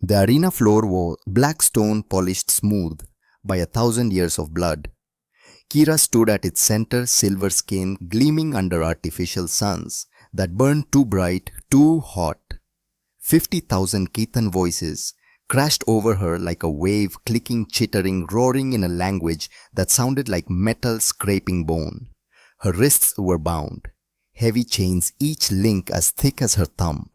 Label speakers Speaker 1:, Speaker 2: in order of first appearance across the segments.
Speaker 1: The arena floor was black stone polished smooth by 1,000 years of blood. Kira stood at its center, silver skin gleaming under artificial suns that burned too bright, too hot. 50,000 Keithan voices crashed over her like a wave, clicking, chittering, roaring in a language that sounded like metal scraping bone. Her wrists were bound, heavy chains, each link as thick as her thumb.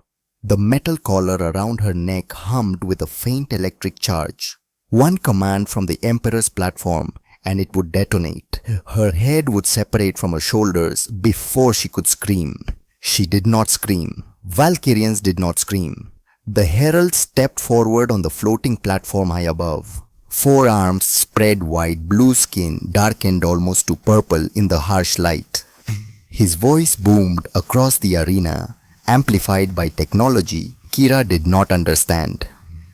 Speaker 1: The metal collar around her neck hummed with a faint electric charge. One command from the Emperor's platform and it would detonate. Her head would separate from her shoulders before she could scream. She did not scream. Valkyrians did not scream. The herald stepped forward on the floating platform high above. Forearms spread wide, blue skin darkened almost to purple in the harsh light. His voice boomed across the arena, amplified by technology Kira did not understand.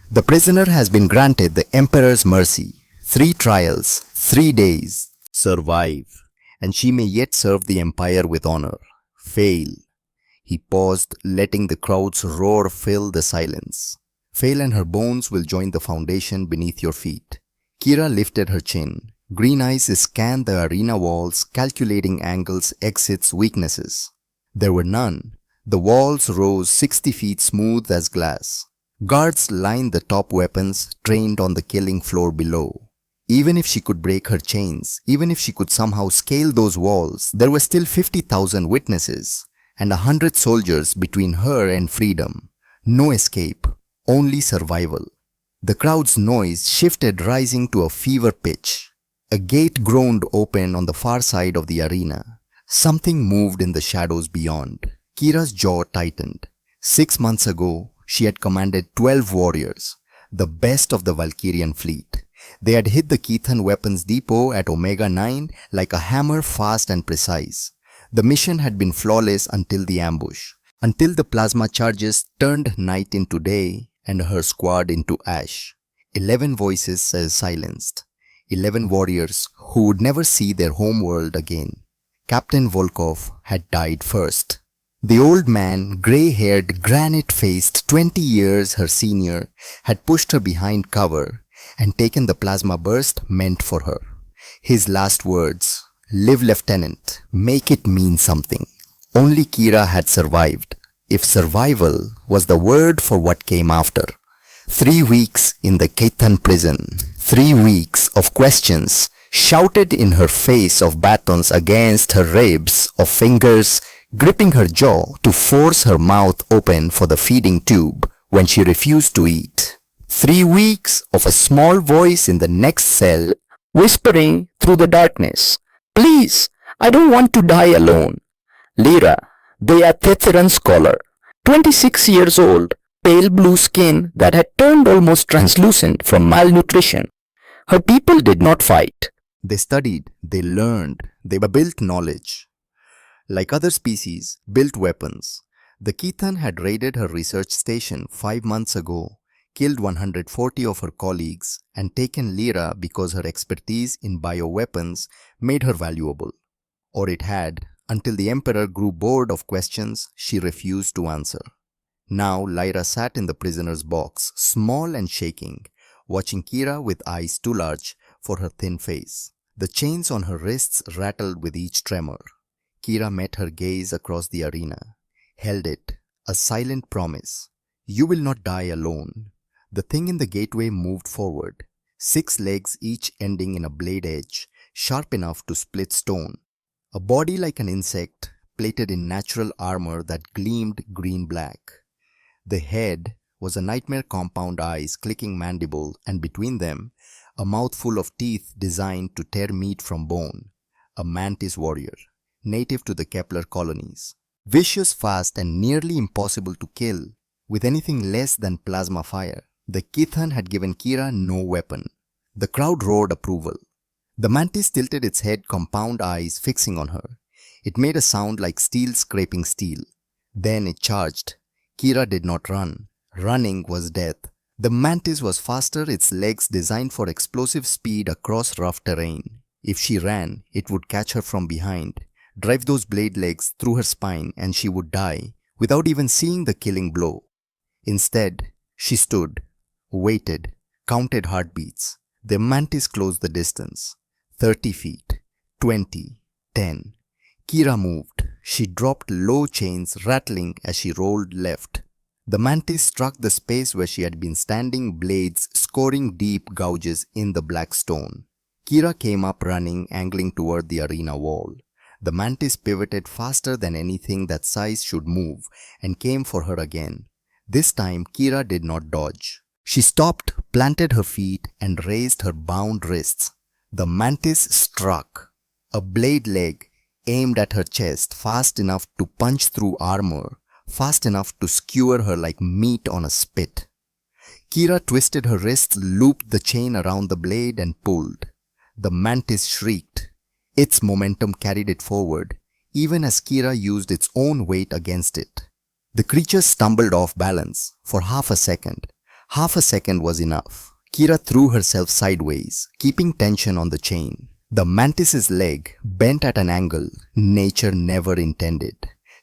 Speaker 1: The prisoner has been granted the Emperor's mercy. 3 trials, 3 days. Survive, and she may yet serve the Empire with honor. Fail. He paused, letting the crowd's roar fill the silence. Fail and her bones will join the foundation beneath your feet. Kira lifted her chin. Green eyes scanned the arena walls, calculating angles, exits, weaknesses. There were none. The walls rose 60 feet smooth as glass. Guards lined the top weapons, trained on the killing floor below. Even if she could break her chains, even if she could somehow scale those walls, there were still 50,000 witnesses and 100 soldiers between her and freedom. No escape, only survival. The crowd's noise shifted, rising to a fever pitch. A gate groaned open on the far side of the arena. Something moved in the shadows beyond. Kira's jaw tightened. 6 months ago, she had commanded 12 warriors, the best of the Valkyrian fleet. They had hit the Keithan weapons depot at Omega 9 like a hammer, fast and precise. The mission had been flawless until the ambush, until the plasma charges turned night into day and her squad into ash. 11 voices silenced. 11 warriors who would never see their home world again. Captain Volkov had died first. The old man, grey-haired, granite-faced, 20 years her senior, had pushed her behind cover and taken the plasma burst meant for her. His last words, "Live, Lieutenant, make it mean something." Only Kira had survived, if survival was the word for what came after. 3 weeks in the Keithan prison, 3 weeks of questions shouted in her face, of batons against her ribs, of fingers gripping her jaw to force her mouth open for the feeding tube when she refused to eat. 3 weeks of a small voice in the next cell whispering through the darkness, "Please, I don't want to die alone." Lyra, the Athetheran scholar, 26 years old, pale blue skin that had turned almost translucent from malnutrition. Her people did not fight. They studied, they learned, they built knowledge. Like other species, built weapons. The Keithan had raided her research station 5 months ago, killed 140 of her colleagues, and taken Lyra because her expertise in bioweapons made her valuable. Or it had, until the Emperor grew bored of questions she refused to answer. Now Lyra sat in the prisoner's box, small and shaking, watching Kira with eyes too large for her thin face. The chains on her wrists rattled with each tremor. Kira met her gaze across the arena, held it, a silent promise. "You will not die alone." The thing in the gateway moved forward, 6 legs each ending in a blade edge, sharp enough to split stone. A body like an insect, plated in natural armor that gleamed green-black. The head was a nightmare compound eyes, clicking mandible, and between them, a mouthful of teeth designed to tear meat from bone. A mantis warrior, native to the Kepler colonies. Vicious, fast, and nearly impossible to kill with anything less than plasma fire. The Keithan had given Kira no weapon. The crowd roared approval. The mantis tilted its head, compound eyes fixing on her. It made a sound like steel scraping steel. Then it charged. Kira did not run. Running was death. The mantis was faster, its legs designed for explosive speed across rough terrain. If she ran, it would catch her from behind, drive those blade legs through her spine, and she would die without even seeing the killing blow. Instead, she stood, waited, counted heartbeats. The mantis closed the distance. 30 feet, 20, 10. Kira moved. She dropped low chains rattling as she rolled left. The mantis struck the space where she had been standing, blades scoring deep gouges in the black stone. Kira came up running, angling toward the arena wall. The mantis pivoted faster than anything that size should move and came for her again. This time, Kira did not dodge. She stopped, planted her feet, and raised her bound wrists. The mantis struck. A blade leg aimed at her chest fast enough to punch through armor, fast enough to skewer her like meat on a spit. Kira twisted her wrists, looped the chain around the blade, and pulled. The mantis shrieked. Its momentum carried it forward, even as Kira used its own weight against it. The creature stumbled off balance for half a second. Half a second was enough. Kira threw herself sideways, keeping tension on the chain. The mantis's leg bent at an angle nature never intended.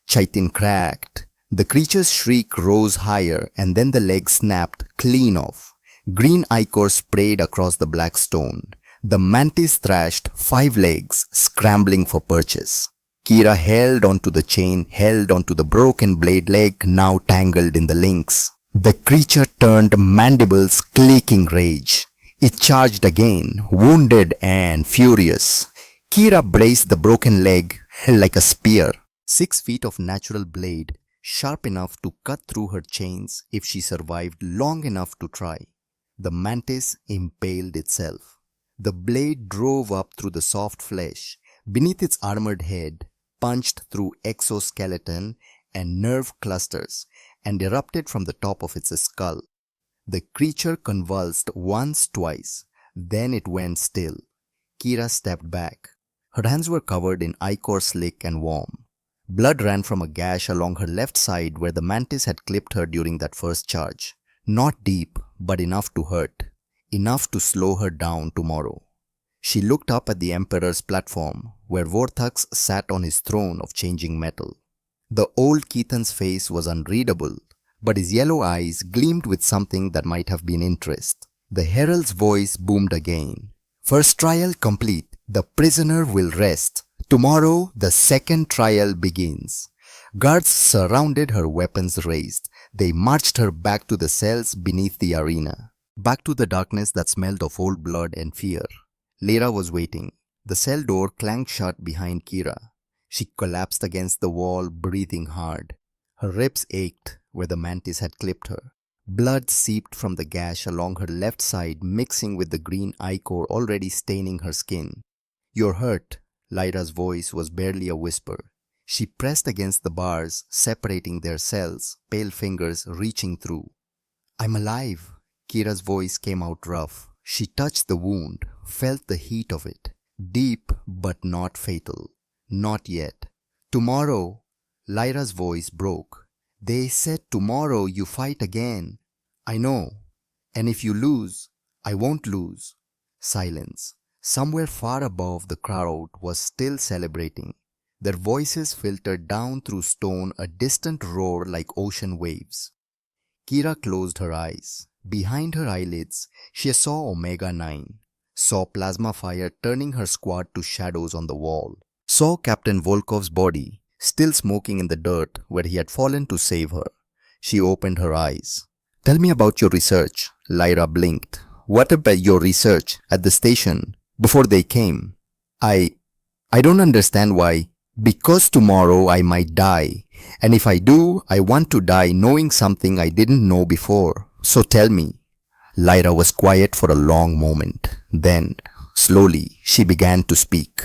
Speaker 1: Chitin cracked. The creature's shriek rose higher, and then the leg snapped clean off. Green ichor sprayed across the black stone. The mantis thrashed 5 legs, scrambling for purchase. Kira held onto the chain, held onto the broken blade leg, now tangled in the links. The creature turned mandibles, clicking rage. It charged again, wounded and furious. Kira braced the broken leg like a spear. 6 feet of natural blade, sharp enough to cut through her chains if she survived long enough to try. The mantis impaled itself. The blade drove up through the soft flesh, beneath its armored head, punched through exoskeleton and nerve clusters, and erupted from the top of its skull. The creature convulsed once, twice, then it went still. Kira stepped back. Her hands were covered in ichor, slick and warm. Blood ran from a gash along her left side where the mantis had clipped her during that first charge. Not deep, but enough to hurt. Enough to slow her down tomorrow. She looked up at the Emperor's platform, where Vorthax sat on his throne of changing metal. The old Keithan's face was unreadable, but his yellow eyes gleamed with something that might have been interest. The herald's voice boomed again. First trial complete. The prisoner will rest. Tomorrow, the second trial begins. Guards surrounded her, weapons raised. They marched her back to the cells beneath the arena. Back to the darkness that smelled of old blood and fear. Lyra was waiting. The cell door clanged shut behind Kira. She collapsed against the wall, breathing hard. Her ribs ached where the mantis had clipped her. Blood seeped from the gash along her left side, mixing with the green ichor already staining her skin. "You're hurt." Lyra's voice was barely a whisper. She pressed against the bars, separating their cells, pale fingers reaching through. "I'm alive." Kira's voice came out rough. She touched the wound, felt the heat of it. Deep, but not fatal. Not yet. "Tomorrow." Lyra's voice broke. "They said tomorrow you fight again." "I know. And if you lose, I won't lose." Silence. Somewhere far above, the crowd was still celebrating. Their voices filtered down through stone, a distant roar like ocean waves. Kira closed her eyes. Behind her eyelids, she saw Omega-9. Saw plasma fire turning her squad to shadows on the wall. Saw Captain Volkov's body, still smoking in the dirt where he had fallen to save her. She opened her eyes. "Tell me about your research." Lyra blinked. "What about your research at the station before they came?" I don't understand why." "Because tomorrow I might die. And if I do, I want to die knowing something I didn't know before. So tell me." Lyra was quiet for a long moment. Then, slowly, she began to speak.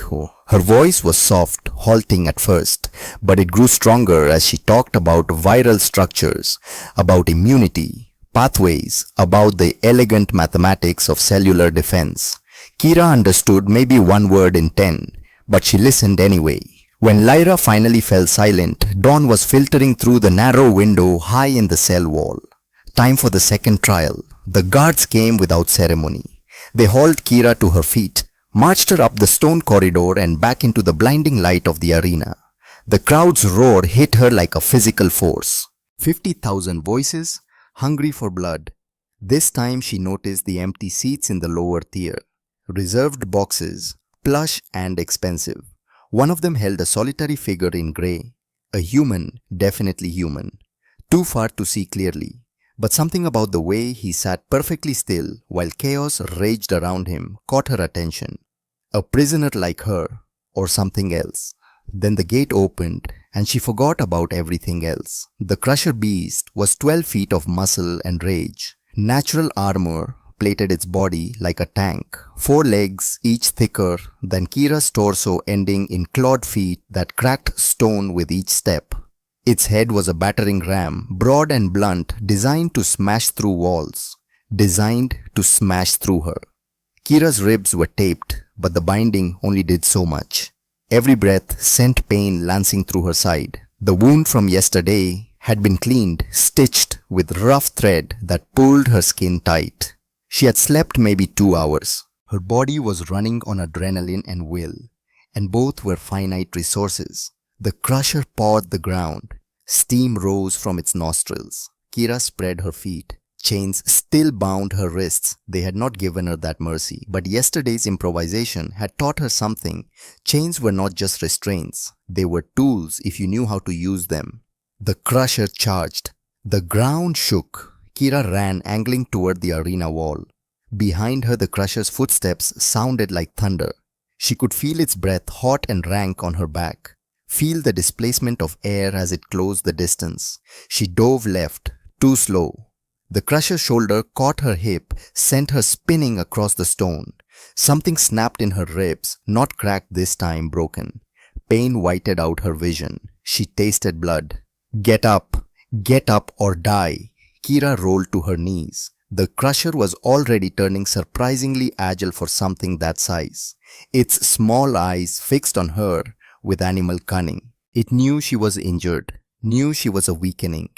Speaker 1: Her voice was soft, halting at first, but it grew stronger as she talked about viral structures, about immunity, pathways, about the elegant mathematics of cellular defense. Kira understood maybe one word in 10, but she listened anyway. When Lyra finally fell silent, dawn was filtering through the narrow window high in the cell wall. Time for the second trial. The guards came without ceremony. They hauled Kira to her feet, marched her up the stone corridor and back into the blinding light of the arena. The crowd's roar hit her like a physical force. 50,000 voices, hungry for blood. This time she noticed the empty seats in the lower tier. Reserved boxes, plush and expensive. One of them held a solitary figure in grey. A human, definitely human. Too far to see clearly. But something about the way he sat perfectly still while chaos raged around him caught her attention. A prisoner like her, or something else. Then the gate opened and she forgot about everything else. The Crusher Beast was 12 feet of muscle and rage. Natural armor plated its body like a tank, 4 legs, each thicker than Kira's torso, ending in clawed feet that cracked stone with each step. Its head was a battering ram, broad and blunt, designed to smash through walls. Designed to smash through her. Kira's ribs were taped, but the binding only did so much. Every breath sent pain lancing through her side. The wound from yesterday had been cleaned, stitched with rough thread that pulled her skin tight. She had slept maybe 2 hours. Her body was running on adrenaline and will, and both were finite resources. The Crusher pawed the ground. Steam rose from its nostrils. Kira spread her feet. Chains still bound her wrists. They had not given her that mercy, but yesterday's improvisation had taught her something. Chains were not just restraints. They were tools if you knew how to use them. The Crusher charged. The ground shook. Kira ran, angling toward the arena wall. Behind her, the Crusher's footsteps sounded like thunder. She could feel its breath, hot and rank, on her back. Feel the displacement of air as it closed the distance. She dove left, too slow. The Crusher's shoulder caught her hip, sent her spinning across the stone. Something snapped in her ribs, not cracked this time, broken. Pain whited out her vision. She tasted blood. Get up or die. Kira rolled to her knees. The Crusher was already turning surprisingly agile for something that size. Its small eyes fixed on her with animal cunning. It knew she was injured, knew she was a weakening.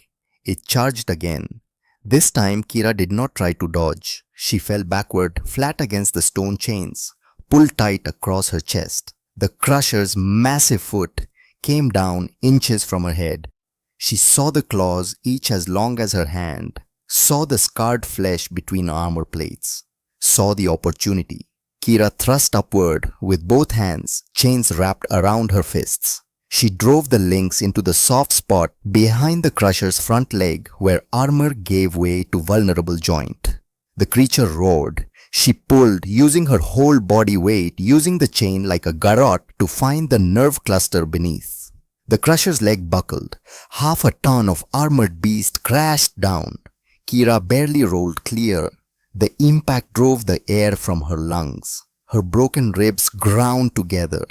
Speaker 1: It charged again. This time Kira did not try to dodge. She fell backward, flat against the stone chains, pulled tight across her chest. The Crusher's massive foot came down inches from her head. She saw the claws, each as long as her hand, saw the scarred flesh between armor plates, saw the opportunity. Kira thrust upward with both hands, chains wrapped around her fists. She drove the links into the soft spot behind the Crusher's front leg where armor gave way to vulnerable joint. The creature roared. She pulled, using her whole body weight, using the chain like a garrote to find the nerve cluster beneath. The Crusher's leg buckled. Half a ton of armored beast crashed down. Kira barely rolled clear. The impact drove the air from her lungs. Her broken ribs ground together.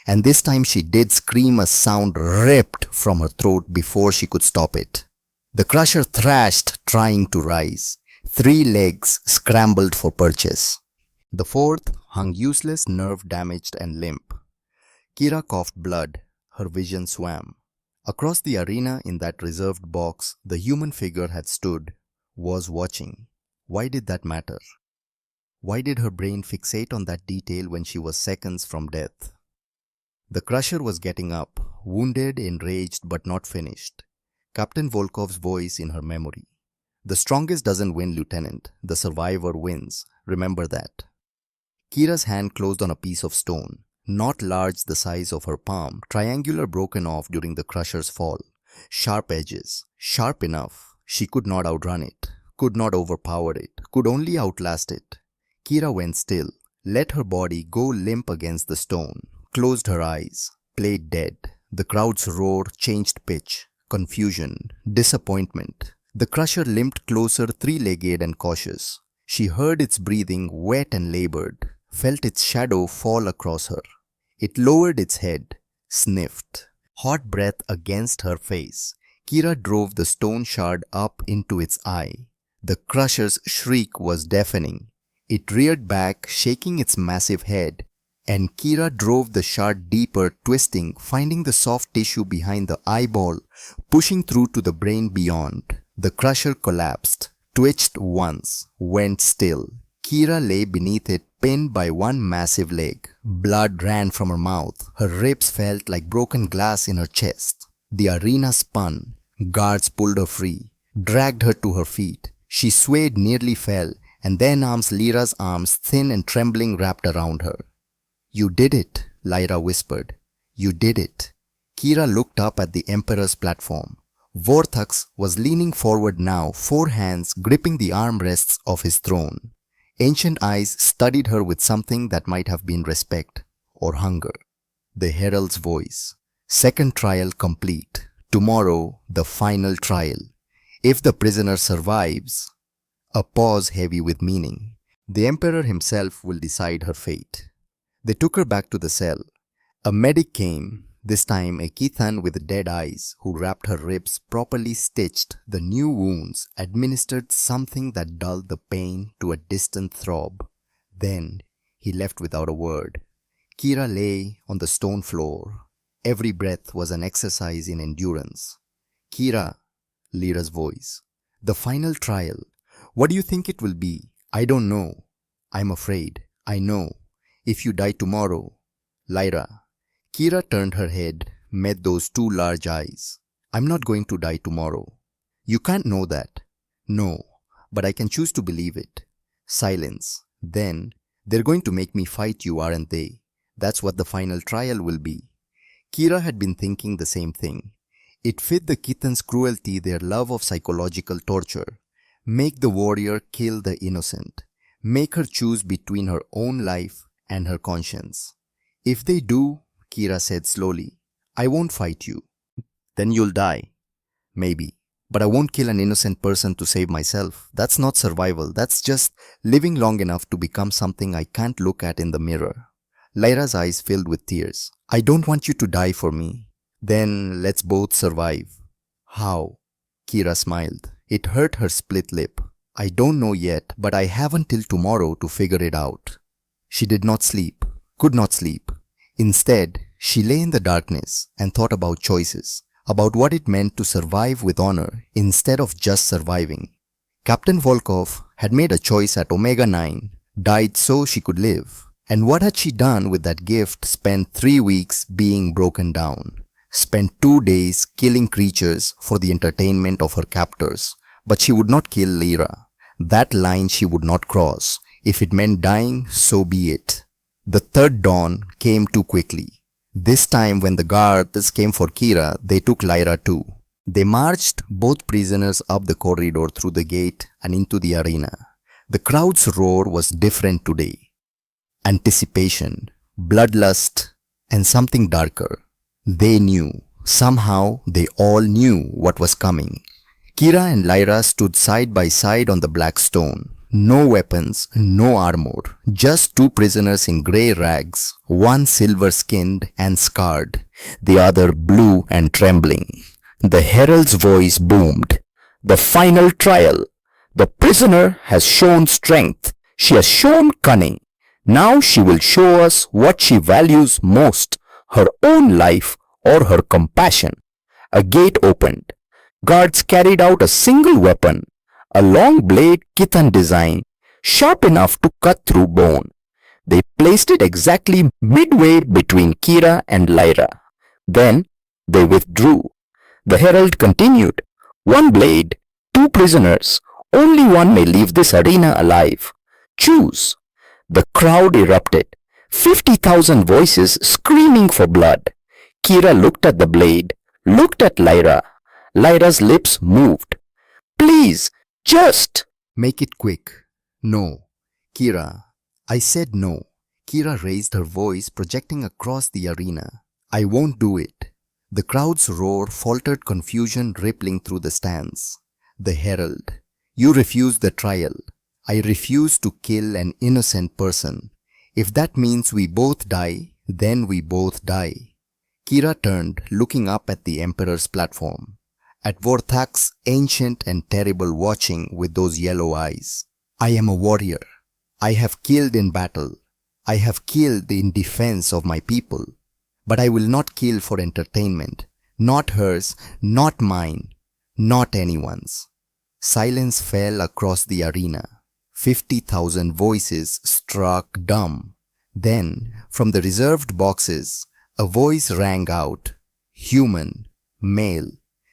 Speaker 1: And this time she did scream, a sound ripped from her throat before she could stop it. The Crusher thrashed, trying to rise. 3 legs scrambled for purchase. The 4th hung useless, nerve damaged and limp. Kira coughed blood. Her vision swam. Across the arena in that reserved box, the human figure had stood, was watching. Why did that matter? Why did her brain fixate on that detail when she was seconds from death? The Crusher was getting up, wounded, enraged, but not finished. Captain Volkov's voice in her memory. The strongest doesn't win, Lieutenant. The survivor wins. Remember that. Kira's hand closed on a piece of stone, not large, the size of her palm, triangular, broken off during the Crusher's fall. Sharp edges, sharp enough. She could not outrun it, could not overpower it, could only outlast it. Kira went still, let her body go limp against the stone, closed her eyes, played dead. The crowd's roar changed pitch, confusion, disappointment. The Crusher limped closer, 3-legged and cautious. She heard its breathing, wet and labored, felt its shadow fall across her. It lowered its head, sniffed. Hot breath against her face. Kira drove the stone shard up into its eye. The Crusher's shriek was deafening. It reared back, shaking its massive head, and Kira drove the shard deeper, twisting, finding the soft tissue behind the eyeball, pushing through to the brain beyond. The Crusher collapsed, twitched once, went still. Kira lay beneath it, pinned by one massive leg. Blood ran from her mouth. Her ribs felt like broken glass in her chest. The arena spun. Guards pulled her free, dragged her to her feet. She swayed, nearly fell, and then Lyra's arms, thin and trembling, wrapped around her. "You did it," Lyra whispered. "You did it." Kira looked up at the Emperor's platform. Vorthax was leaning forward now, 4 hands gripping the armrests of his throne. Ancient eyes studied her with something that might have been respect or hunger. The herald's voice. "Second trial complete. Tomorrow, the final trial. If the prisoner survives..." A pause heavy with meaning. "The Emperor himself will decide her fate." They took her back to the cell. A medic came, this time a Kithan with dead eyes, who wrapped her ribs, properly stitched the new wounds, administered something that dulled the pain to a distant throb. Then he left without a word. Kira lay on the stone floor. Every breath was an exercise in endurance. "Kira," Lyra's voice. "The final trial. What do you think it will be?" "I don't know. I'm afraid. I know. If you die tomorrow..." "Lyra." Kira turned her head, met those 2 large eyes. "I'm not going to die tomorrow." "You can't know that." "No, but I can choose to believe it." Silence. Then, "They're going to make me fight you, aren't they? That's what the final trial will be." Kira had been thinking the same thing. It fit the Kithan's cruelty, their love of psychological torture. Make the warrior kill the innocent. Make her choose between her own life and her conscience. "If they do," Kira said slowly, "I won't fight you." "Then you'll die." "Maybe. But I won't kill an innocent person to save myself. That's not survival. That's just living long enough to become something I can't look at in the mirror." Lyra's eyes filled with tears. "I don't want you to die for me." "Then let's both survive." "How?" Kira smiled. It hurt her split lip. "I don't know yet, but I have until tomorrow to figure it out." She did not sleep, could not sleep. Instead, she lay in the darkness and thought about choices, about what it meant to survive with honor instead of just surviving. Captain Volkov had made a choice at Omega 9, died so she could live. And what had she done with that gift spent 3 weeks being broken down? Spent 2 days killing creatures for the entertainment of her captors. But she would not kill Lyra. That line she would not cross. If it meant dying, so be it. The third dawn came too quickly. This time when the guards came for Kira, they took Lyra too. They marched both prisoners up the corridor through the gate and into the arena. The crowd's roar was different today. Anticipation, bloodlust, and something darker. They knew. Somehow they all knew what was coming. Kira and Lyra stood side by side on the black stone. No weapons, no armor, just 2 prisoners in grey rags, one silver-skinned and scarred, the other blue and trembling. The herald's voice boomed. "The final trial. The prisoner has shown strength. She has shown cunning. Now she will show us what she values most, her own life or her compassion." A gate opened. Guards carried out a single weapon, a long blade Kithan design, sharp enough to cut through bone. They placed it exactly midway between Kira and Lyra. Then they withdrew. The herald continued. "One blade, 2 prisoners. Only one may leave this arena alive. Choose." The crowd erupted. 50,000 voices screaming for blood. Kira looked at the blade, looked at Lyra. Lyra's lips moved. "Please, just..." "Make it quick." "No." "Kira." "I said no." Kira raised her voice, projecting across the arena. "I won't do it." The crowd's roar faltered, confusion rippling through the stands. The herald. "You refuse the trial." "I refuse to kill an innocent person. If that means we both die, then we both die." Kira turned, looking up at the Emperor's platform. At Vorthax, ancient and terrible, watching with those yellow eyes. "I am a warrior. I have killed in battle. I have killed in defense of my people. But I will not kill for entertainment. Not hers, not mine, not anyone's." Silence fell across the arena. 50,000 voices struck dumb. Then, from the reserved boxes, a voice rang out. Human, male,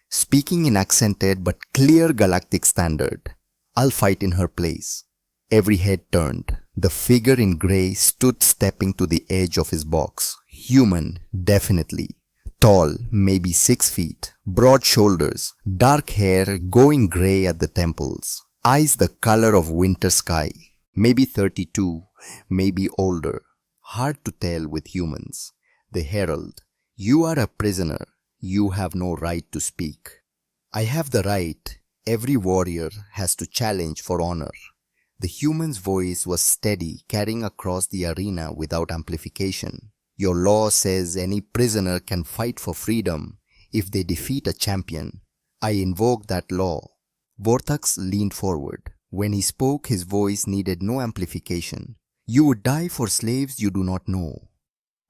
Speaker 1: speaking in accented but clear galactic standard. I'll fight in her place. Every head turned. The figure in grey stood stepping to the edge of his box. Human, definitely. Tall, maybe 6 feet. Broad shoulders. Dark hair going grey at the temples. Eyes the color of winter sky. Maybe 32, maybe older. Hard to tell with humans. The herald. You are a prisoner. You have no right to speak. I have the right. Every warrior has to challenge for honor. The human's voice was steady, carrying across the arena without amplification. Your law says any prisoner can fight for freedom if they defeat a champion. I invoke that law. Vortex leaned forward. When he spoke, his voice needed no amplification. You would die for slaves you do not know.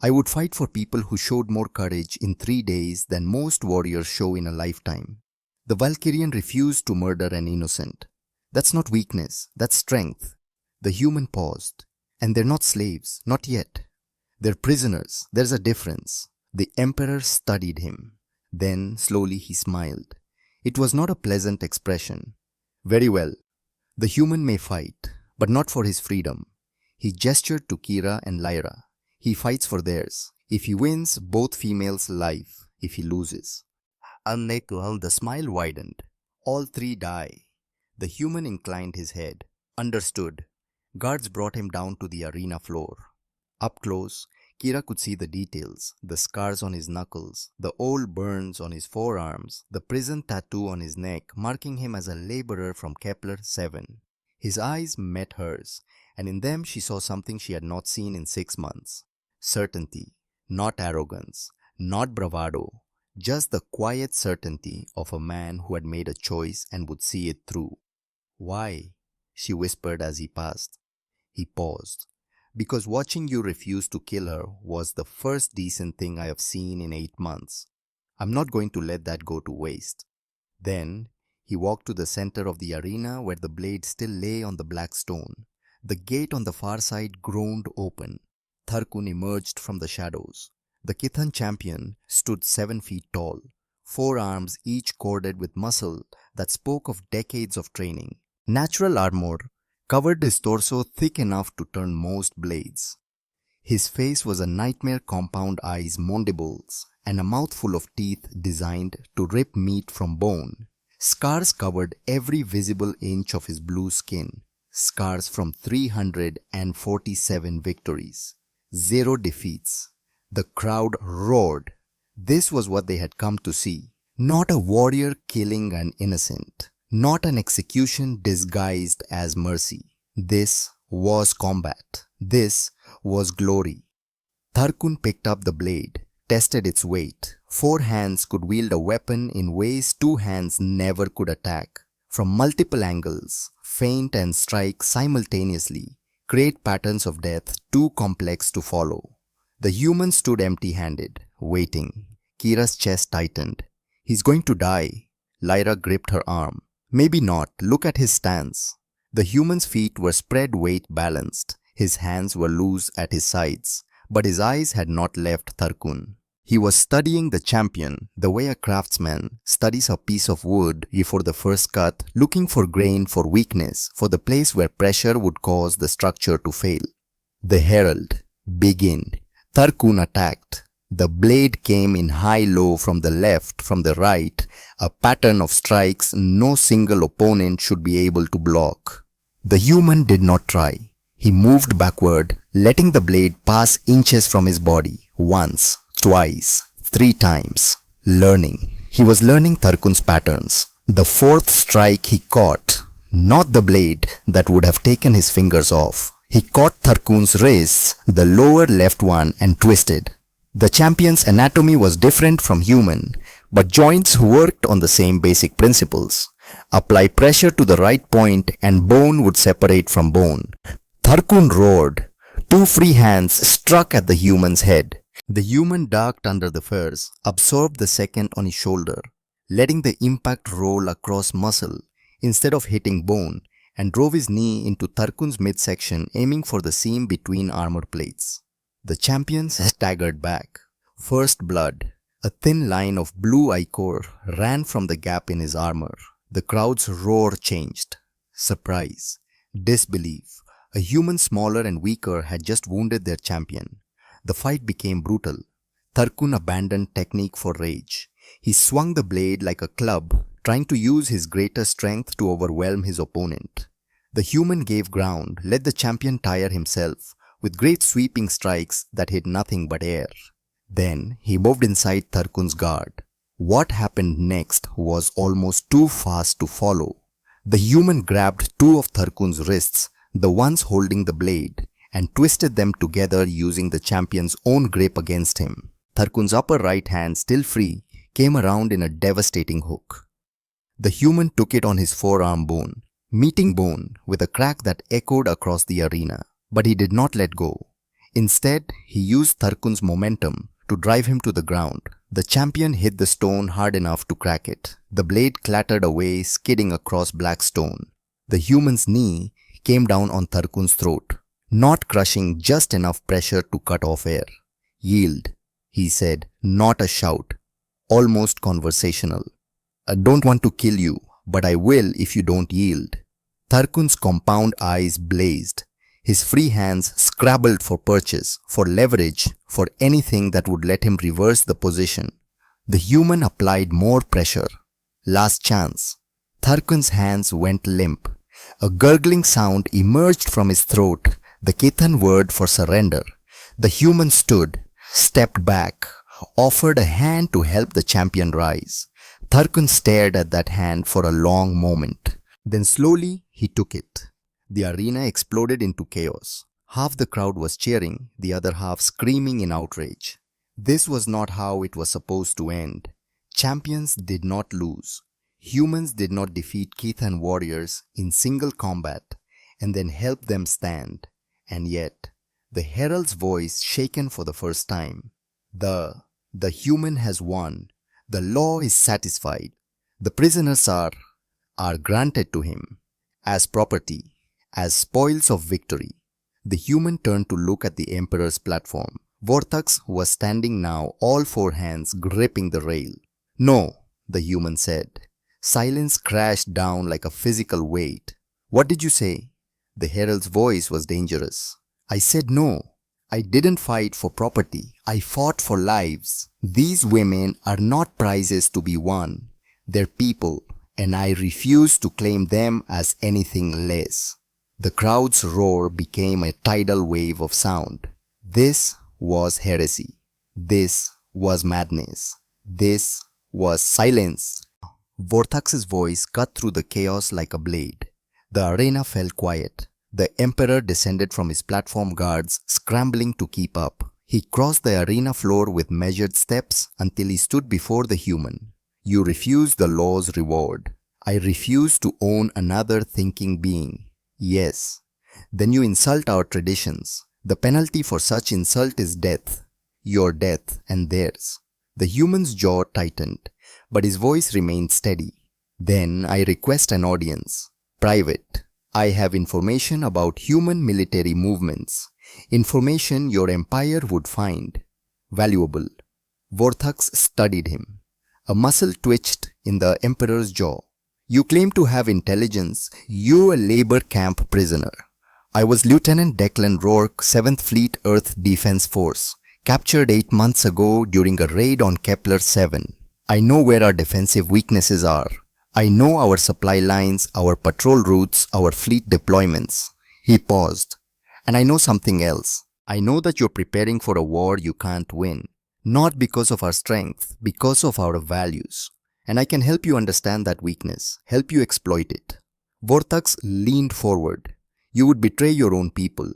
Speaker 1: I would fight for people who showed more courage in 3 days than most warriors show in a lifetime. The Valkyrian refused to murder an innocent. That's not weakness, that's strength. The human paused. And they're not slaves, not yet. They're prisoners, there's a difference. The emperor studied him. Then, slowly he smiled. It was not a pleasant expression. Very well. The human may fight, but not for his freedom. He gestured to Kira and Lyra. He fights for theirs. If he wins, both females' life. If he loses. Unequal, the smile widened. All 3 die. The human inclined his head. Understood. Guards brought him down to the arena floor. Up close, Kira could see the details, the scars on his knuckles, the old burns on his forearms, the prison tattoo on his neck marking him as a laborer from Kepler 7. His eyes met hers, and in them she saw something she had not seen in 6 months. Certainty, not arrogance, not bravado, just the quiet certainty of a man who had made a choice and would see it through. Why? She whispered as he passed. He paused. Because watching you refuse to kill her was the first decent thing I have seen in 8 months. I'm not going to let that go to waste. Then, he walked to the center of the arena where the blade still lay on the black stone. The gate on the far side groaned open. Tarkun emerged from the shadows. The Kithan champion stood 7 feet tall, 4 arms each corded with muscle that spoke of decades of training. Natural armor covered his torso thick enough to turn most blades. His face was a nightmare compound eyes mandibles and a mouthful of teeth designed to rip meat from bone. Scars covered every visible inch of his blue skin. Scars from 347 victories. 0 defeats. The crowd roared. This was what they had come to see. Not a warrior killing an innocent. Not an execution disguised as mercy. This was combat. This was glory. Tarkun picked up the blade, tested its weight. 4 hands could wield a weapon in ways 2 hands never could attack. From multiple angles, feint and strike simultaneously, create patterns of death too complex to follow. The human stood empty-handed, waiting. Kira's chest tightened. He's going to die. Lyra gripped her arm. Maybe not. Look at his stance. The human's feet were spread weight balanced. His hands were loose at his sides. But his eyes had not left Tarkun. He was studying the champion the way a craftsman studies a piece of wood before the first cut, looking for grain, for weakness, for the place where pressure would cause the structure to fail. The herald. Begin. Tarkun attacked. The blade came in high-low from the left, from the right, a pattern of strikes no single opponent should be able to block. The human did not try. He moved backward, letting the blade pass inches from his body, once, twice, 3 times. Learning. He was learning Tarkun's patterns. The 4th strike he caught, not the blade that would have taken his fingers off. He caught Tarkun's wrists, the lower left one, and twisted. The champion's anatomy was different from human, but joints worked on the same basic principles. Apply pressure to the right point and bone would separate from bone. Tarkun roared. 2 free hands struck at the human's head. The human ducked under the furs, absorbed the second on his shoulder, letting the impact roll across muscle instead of hitting bone, and drove his knee into Tarkun's midsection, aiming for the seam between armor plates. The champions staggered back. First blood. A thin line of blue ichor ran from the gap in his armor. The crowd's roar changed. surprise, disbelief. A human smaller and weaker had just wounded their champion. The fight became brutal. Tarkun abandoned technique for rage. He swung the blade like a club, trying to use his greater strength to overwhelm his opponent. The human gave ground, let the champion tire himself, with great sweeping strikes that hit nothing but air. Then he moved inside Tarkun's guard. What happened next was almost too fast to follow. The human grabbed two of Tarkun's wrists, the ones holding the blade, and twisted them together using the champion's own grip against him. Tarkun's upper right hand, still free, came around in a devastating hook. The human took it on his forearm bone, meeting bone with a crack that echoed across the arena. But he did not let go. Instead, he used Tarkun's momentum to drive him to the ground. The champion hit the stone hard enough to crack it. The blade clattered away, skidding across black stone. The human's knee came down on Tarkun's throat, not crushing, just enough pressure to cut off air. "Yield," he said, not a shout, almost conversational. "I don't want to kill you, but I will if you don't yield." Tarkun's compound eyes blazed. His free hands scrabbled for purchase, for leverage, for anything that would let him reverse the position. The human applied more pressure. Last chance. Tarkun's hands went limp. A gurgling sound emerged from his throat, the Kithan word for surrender. The human stood, stepped back, offered a hand to help the champion rise. Tarkun stared at that hand for a long moment. Then slowly he took it. The arena exploded into chaos. Half the crowd was cheering, the other half screaming in outrage. This was not how it was supposed to end. Champions did not lose. Humans did not defeat Kithan warriors in single combat and then help them stand. And yet, the herald's voice shaken for the first time. The human has won. The law is satisfied. The prisoners are granted to him as property, as spoils of victory. The human turned to look at the emperor's platform. Vortax was standing now, all four hands gripping the rail. "No," the human said. Silence crashed down like a physical weight. "What did you say?" The herald's voice was dangerous. "I said no. I didn't fight for property. I fought for lives. These women are not prizes to be won. They're people, and I refuse to claim them as anything less." The crowd's roar became a tidal wave of sound. This was heresy. This was madness. This was silence. Vortax's voice cut through the chaos like a blade. The arena fell quiet. The emperor descended from his platform guards, scrambling to keep up. He crossed the arena floor with measured steps until he stood before the human. "You refuse the law's reward. I refuse to own another thinking being." "Yes." "Then you insult our traditions. The penalty for such insult is death. Your death and theirs." The human's jaw tightened, but his voice remained steady. "Then I request an audience. Private. I have information about human military movements. Information your empire would find valuable." Vortax studied him. A muscle twitched in the emperor's jaw. "You claim to have intelligence. You a labor camp prisoner. I was Lieutenant Declan Rourke, 7th Fleet Earth Defense Force, captured 8 months ago during a raid on Kepler 7. I know where our defensive weaknesses are. I know our supply lines, our patrol routes, our fleet deployments." He paused. "And I know something else. I know that you're preparing for a war you can't win. Not because of our strength, because of our values. And I can help you understand that weakness, help you exploit it." Vortax leaned forward. "You would betray your own people.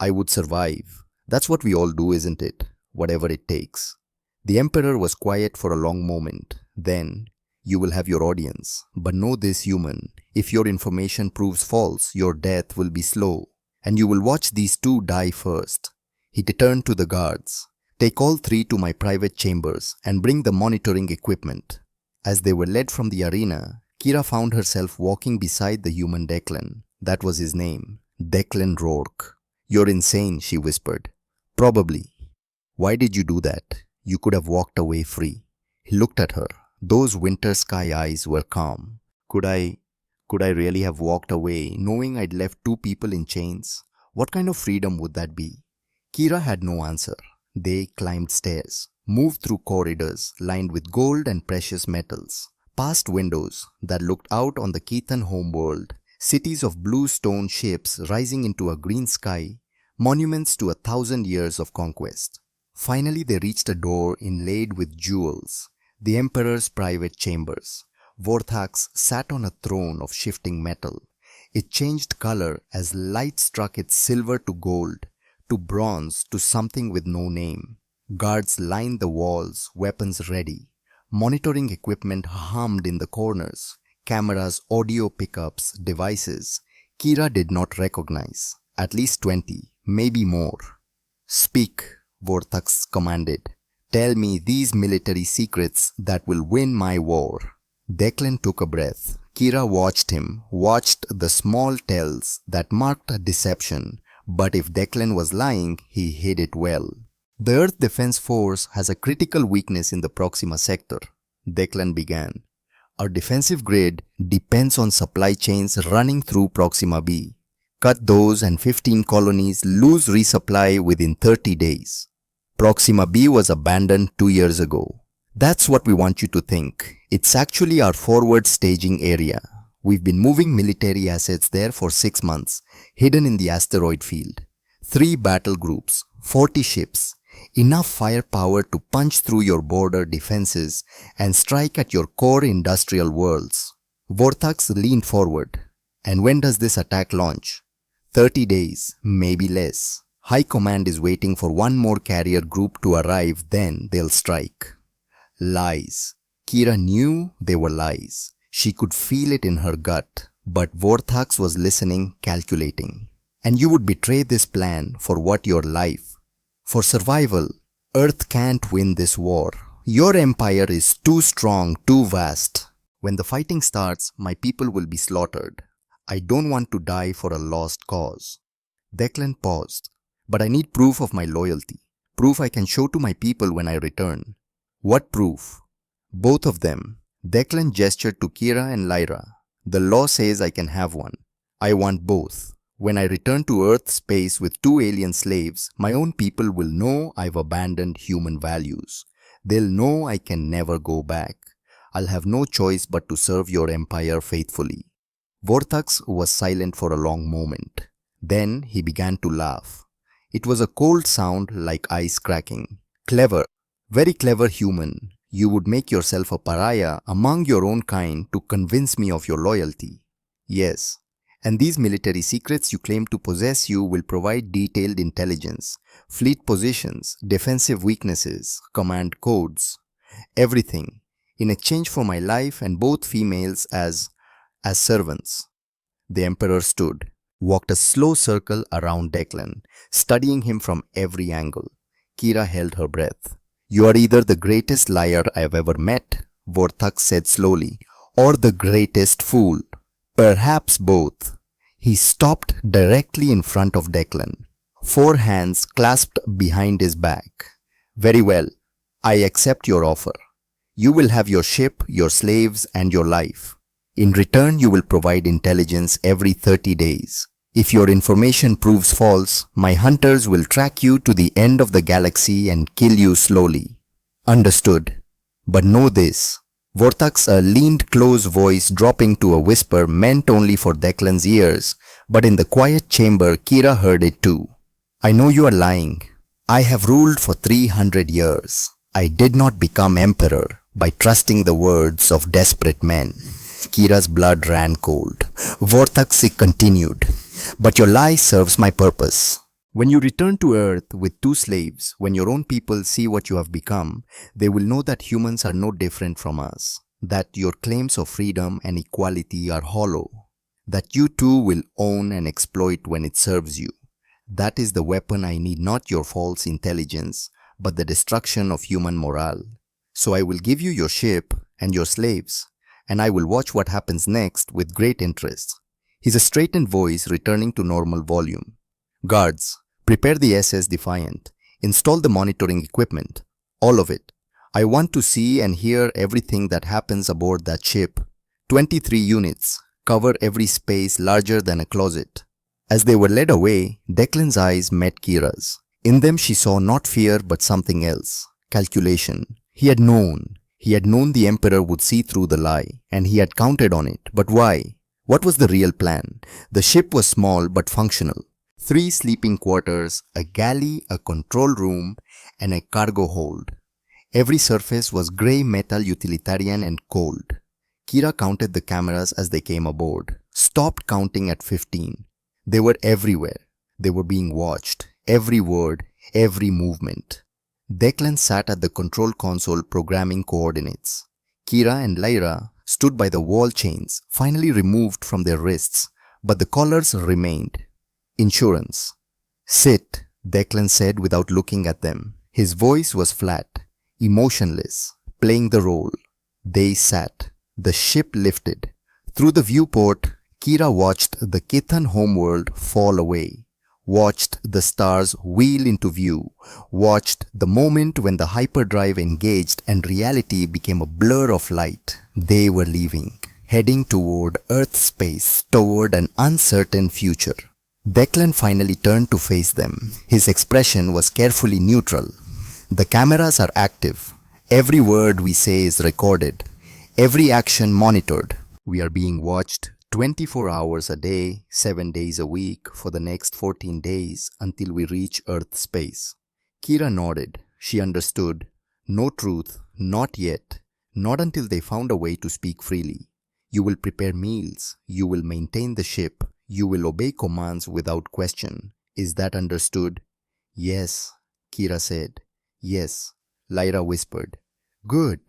Speaker 1: I would survive. That's what we all do, isn't it? Whatever it takes." The emperor was quiet for a long moment. Then, "You will have your audience. But know this, human. If your information proves false, your death will be slow. And you will watch these two die first." He turned to the guards. "Take all 3 to my private chambers and bring the monitoring equipment." As they were led from the arena, Kira found herself walking beside the human Declan. That was his name. Declan Rourke. "You're insane," she whispered. "Probably. Why did you do that? You could have walked away free." He looked at her. Those winter sky eyes were calm. Could I Could I really have walked away knowing I'd left two people in chains? What kind of freedom would that be? Kira had no answer. They climbed stairs, moved through corridors lined with gold and precious metals, past windows that looked out on the Keithan homeworld, cities of blue stone ships rising into a green sky, monuments to 1,000 years of conquest. Finally, they reached a door inlaid with jewels, the Emperor's private chambers. Vorthax sat on a throne of shifting metal. It changed color as light struck its silver to gold, to bronze, to something with no name. Guards lined the walls, weapons ready. Monitoring equipment hummed in the corners. Cameras, audio pickups, devices. Kira did not recognize. At least 20, maybe more. "Speak," Vorthax commanded. "Tell me these military secrets that will win my war." Declan took a breath. Kira watched him, watched the small tells that marked a deception, but if Declan was lying, he hid it well. "The Earth Defense Force has a critical weakness in the Proxima sector," Declan began. "Our defensive grid depends on supply chains running through Proxima B. Cut those and 15 colonies lose resupply within 30 days. Proxima B was abandoned 2 years ago. That's what we want you to think. It's actually our forward staging area. We've been moving military assets there for 6 months, hidden in the asteroid field. 3 battle groups, 40 ships, enough firepower to punch through your border defenses and strike at your core industrial worlds." Vorthax leaned forward. "And when does this attack launch?" 30 days, maybe less. High Command is waiting for one more carrier group to arrive, then they'll strike." Lies. Kira knew they were lies. She could feel it in her gut, but Vorthax was listening, calculating. "And you would betray this plan for what? Your life? For survival. Earth can't win this war. Your empire is too strong, too vast. When the fighting starts, my people will be slaughtered. I don't want to die for a lost cause." Declan paused. "But I need proof of my loyalty. Proof I can show to my people when I return." "What proof?" "Both of them." Declan gestured to Kira and Lyra. "The law says I can have one. I want both. When I return to Earth space with 2 alien slaves, my own people will know I've abandoned human values. They'll know I can never go back. I'll have no choice but to serve your empire faithfully." Vorthax was silent for a long moment. Then he began to laugh. It was a cold sound like ice cracking. "Clever. Very clever human. You would make yourself a pariah among your own kind to convince me of your loyalty." "Yes. And these military secrets you claim to possess you will provide detailed intelligence, fleet positions, defensive weaknesses, command codes, everything, in exchange for my life and both females as servants." The Emperor stood, walked a slow circle around Declan, studying him from every angle. Kira held her breath. "You are either the greatest liar I have ever met," Vorthax said slowly, "or the greatest fool. Perhaps both." He stopped directly in front of Declan, 4 hands clasped behind his back. "Very well. I accept your offer. You will have your ship, your slaves, and your life. In return, you will provide intelligence every 30 days. If your information proves false, my hunters will track you to the end of the galaxy and kill you slowly." "Understood. But know this." Vorthax, a leaned close voice dropping to a whisper meant only for Declan's ears, but in the quiet chamber Kira heard it too. "I know you are lying. I have ruled for 300 years. I did not become emperor by trusting the words of desperate men." Kira's blood ran cold. Vorthax continued. "But your lie serves my purpose. When you return to Earth with 2 slaves, when your own people see what you have become, they will know that humans are no different from us, that your claims of freedom and equality are hollow, that you too will own and exploit when it serves you. That is the weapon I need, not your false intelligence, but the destruction of human morale. So I will give you your ship and your slaves, and I will watch what happens next with great interest." His straightened voice returning to normal volume. "Guards, prepare the SS Defiant. Install the monitoring equipment. All of it. I want to see and hear everything that happens aboard that ship. 23 units. cover every space larger than a closet. As they were led away, Declan's eyes met Kira's. In them she saw not fear but something else. Calculation. He had known. He had known the Emperor would see through the lie, and he had counted on it. But why? What was the real plan? The ship was small but functional. 3 sleeping quarters, a galley, a control room, and a cargo hold. Every surface was grey metal, utilitarian and cold. Kira counted the cameras as they came aboard, stopped counting at 15. They were everywhere. They were being watched. Every word, every movement. Declan sat at the control console programming coordinates. Kira and Lyra stood by the wall chains, finally removed from their wrists, but the collars remained. Insurance. Sit, Declan said without looking at them. His voice was flat, emotionless, playing the role. They sat. The ship lifted. Through the viewport, Kira watched the Kithan homeworld fall away, watched the stars wheel into view, watched the moment when the hyperdrive engaged and reality became a blur of light. They were leaving, heading toward Earth space, toward an uncertain future. Declan finally turned to face them. His expression was carefully neutral. The cameras are active. Every word we say is recorded. Every action monitored. We are being watched 24 hours a day, 7 days a week for the next 14 days until we reach Earth space. Kira nodded. She understood. No truth, not yet. Not until they found a way to speak freely. You will prepare meals. You will maintain the ship. You will obey commands without question. Is that understood? Yes, Kira said. Yes, Lyra whispered. Good.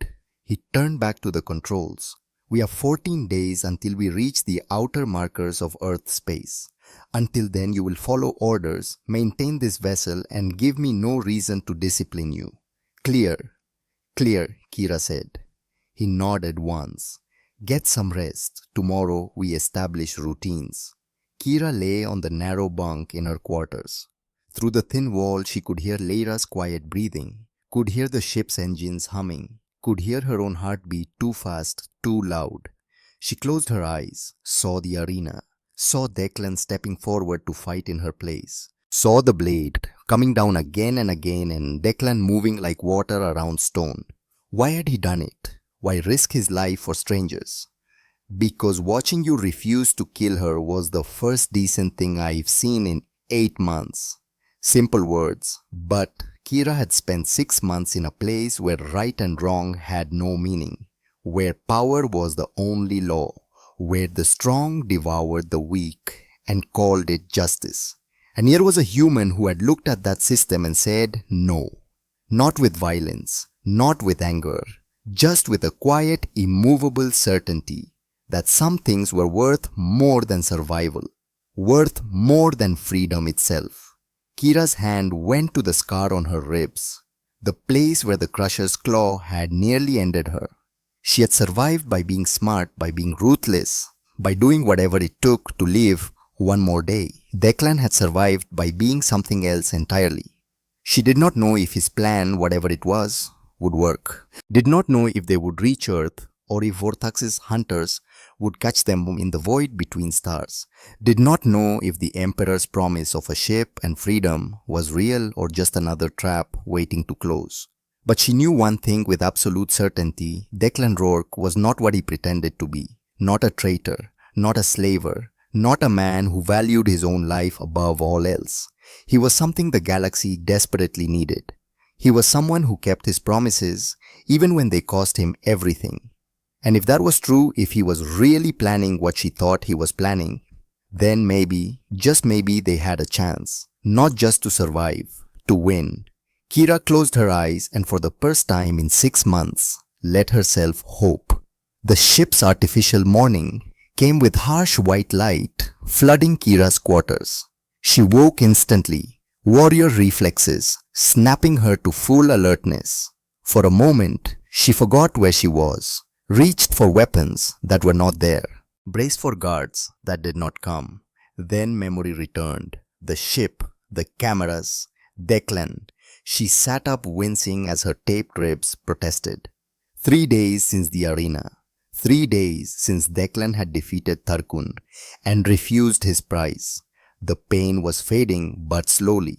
Speaker 1: He turned back to the controls. We have 14 days until we reach the outer markers of Earth space. Until then you will follow orders, maintain this vessel and give me no reason to discipline you. Clear. Clear, Kira said. He nodded once. Get some rest. Tomorrow we establish routines. Kira lay on the narrow bunk in her quarters. Through the thin wall she could hear Lyra's quiet breathing, could hear the ship's engines humming, could hear her own heartbeat too fast, too loud. She closed her eyes, saw the arena, saw Declan stepping forward to fight in her place, saw the blade coming down again and again and Declan moving like water around stone. Why had he done it? Why risk his life for strangers? Because watching you refuse to kill her was the first decent thing I've seen in 8 months. Simple words, but Kira had spent 6 months in a place where right and wrong had no meaning, where power was the only law, where the strong devoured the weak and called it justice. And here was a human who had looked at that system and said no. Not with violence, not with anger, just with a quiet, immovable certainty that some things were worth more than survival, worth more than freedom itself. Kira's hand went to the scar on her ribs, the place where the crusher's claw had nearly ended her. She had survived by being smart, by being ruthless, by doing whatever it took to live one more day. Declan had survived by being something else entirely. She did not know if his plan, whatever it was, would work. Did not know if they would reach Earth or if Vortax's hunters would catch them in the void between stars. Did not know if the Emperor's promise of a ship and freedom was real or just another trap waiting to close. But she knew one thing with absolute certainty. Declan Rourke was not what he pretended to be. Not a traitor, not a slaver, not a man who valued his own life above all else. He was something the galaxy desperately needed. He was someone who kept his promises even when they cost him everything. And if that was true, if he was really planning what she thought he was planning, then maybe, just maybe they had a chance. Not just to survive, to win. Kira closed her eyes and for the first time in 6 months, let herself hope. The ship's artificial morning came with harsh white light flooding Kira's quarters. She woke instantly, warrior reflexes snapping her to full alertness. For a moment, she forgot where she was, reached for weapons that were not there, braced for guards that did not come. Then memory returned. The ship, the cameras, Declan. She sat up wincing as her taped ribs protested. 3 days since the arena. 3 days since Declan had defeated Tarkun and refused his prize. The pain was fading but slowly.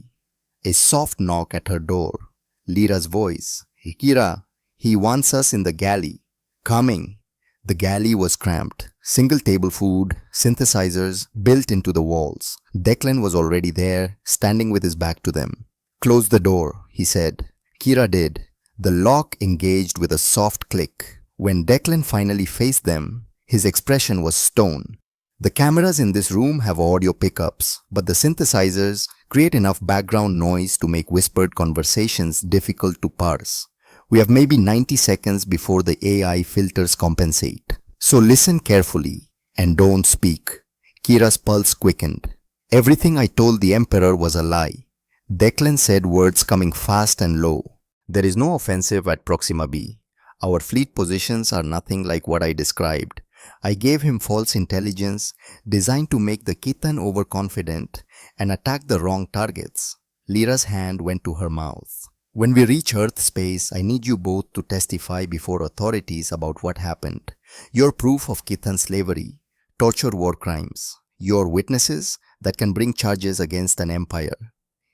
Speaker 1: A soft knock at her door. Lyra's voice. Kira, he wants us in the galley. Coming. The galley was cramped. Single table food, synthesizers built into the walls. Declan was already there, standing with his back to them. Close the door, he said. Kira did. The lock engaged with a soft click. When Declan finally faced them, his expression was stone. The cameras in this room have audio pickups, but the synthesizers create enough background noise to make whispered conversations difficult to parse. We have maybe 90 seconds before the AI filters compensate. So listen carefully and don't speak. Kira's pulse quickened. Everything I told the Emperor was a lie. Declan said, words coming fast and low. There is no offensive at Proxima B. Our fleet positions are nothing like what I described. I gave him false intelligence designed to make the Kithan overconfident and attack the wrong targets. Lyra's hand went to her mouth. When we reach Earth space, I need you both to testify before authorities about what happened. Your proof of Kithan slavery, torture, war crimes. Your witnesses that can bring charges against an empire.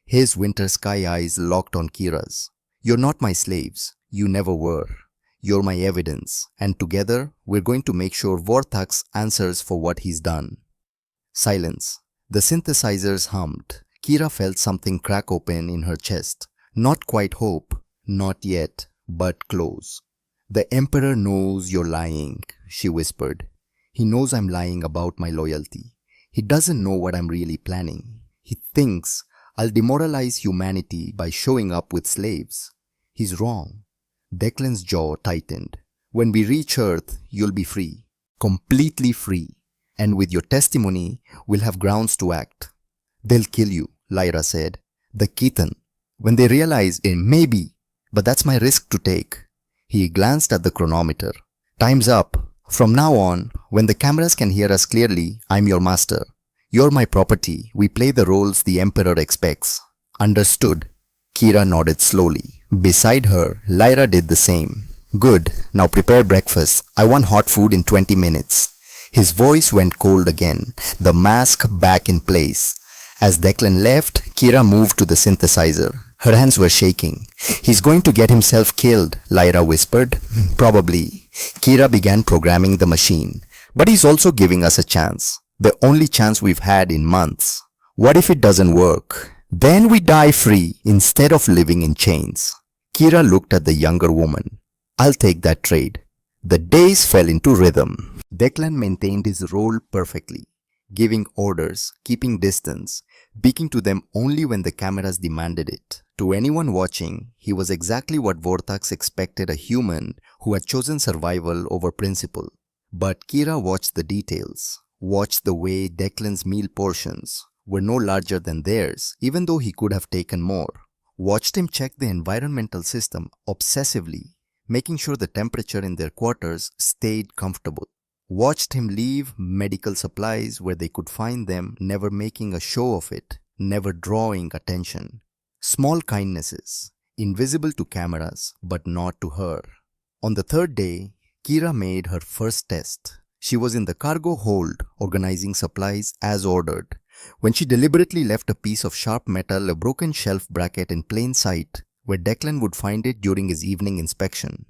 Speaker 1: His winter sky eyes locked on Kira's. You're not my slaves. You never were. You're my evidence, and together we're going to make sure Vorthax answers for what he's done. Silence. The synthesizers hummed. Kira felt something crack open in her chest. Not quite hope, not yet, but close. The Emperor knows you're lying, she whispered. He knows I'm lying about my loyalty. He doesn't know what I'm really planning. He thinks I'll demoralize humanity by showing up with slaves. He's wrong. Declan's jaw tightened. When we reach Earth, you'll be free. Completely free. And with your testimony, we'll have grounds to act. They'll kill you, Lyra said. The Kithan. When they realize, maybe, but that's my risk to take. He glanced at the chronometer. Time's up. From now on, when the cameras can hear us clearly, I'm your master. You're my property. We play the roles the Emperor expects. Understood. Kira nodded slowly. Beside her, Lyra did the same. Good. Now prepare breakfast. I want hot food in 20 minutes. His voice went cold again, the mask back in place. As Declan left, Kira moved to the synthesizer. Her hands were shaking. He's going to get himself killed, Lyra whispered. Probably. Kira began programming the machine. But he's also giving us a chance. The only chance we've had in months. What if it doesn't work? Then we die free instead of living in chains. Kira looked at the younger woman. I'll take that trade. The days fell into rhythm. Declan maintained his role perfectly, giving orders, keeping distance, speaking to them only when the cameras demanded it. To anyone watching, he was exactly what Vorthax expected a human who had chosen survival over principle. But Kira watched the details, watched the way Declan's meal portions were no larger than theirs, even though he could have taken more. Watched him check the environmental system obsessively, making sure the temperature in their quarters stayed comfortable. Watched him leave medical supplies where they could find them, never making a show of it, never drawing attention. Small kindnesses, invisible to cameras, but not to her. On the third day, Kira made her first test. She was in the cargo hold, organizing supplies as ordered, when she deliberately left a piece of sharp metal, a broken shelf bracket in plain sight, where Declan would find it during his evening inspection.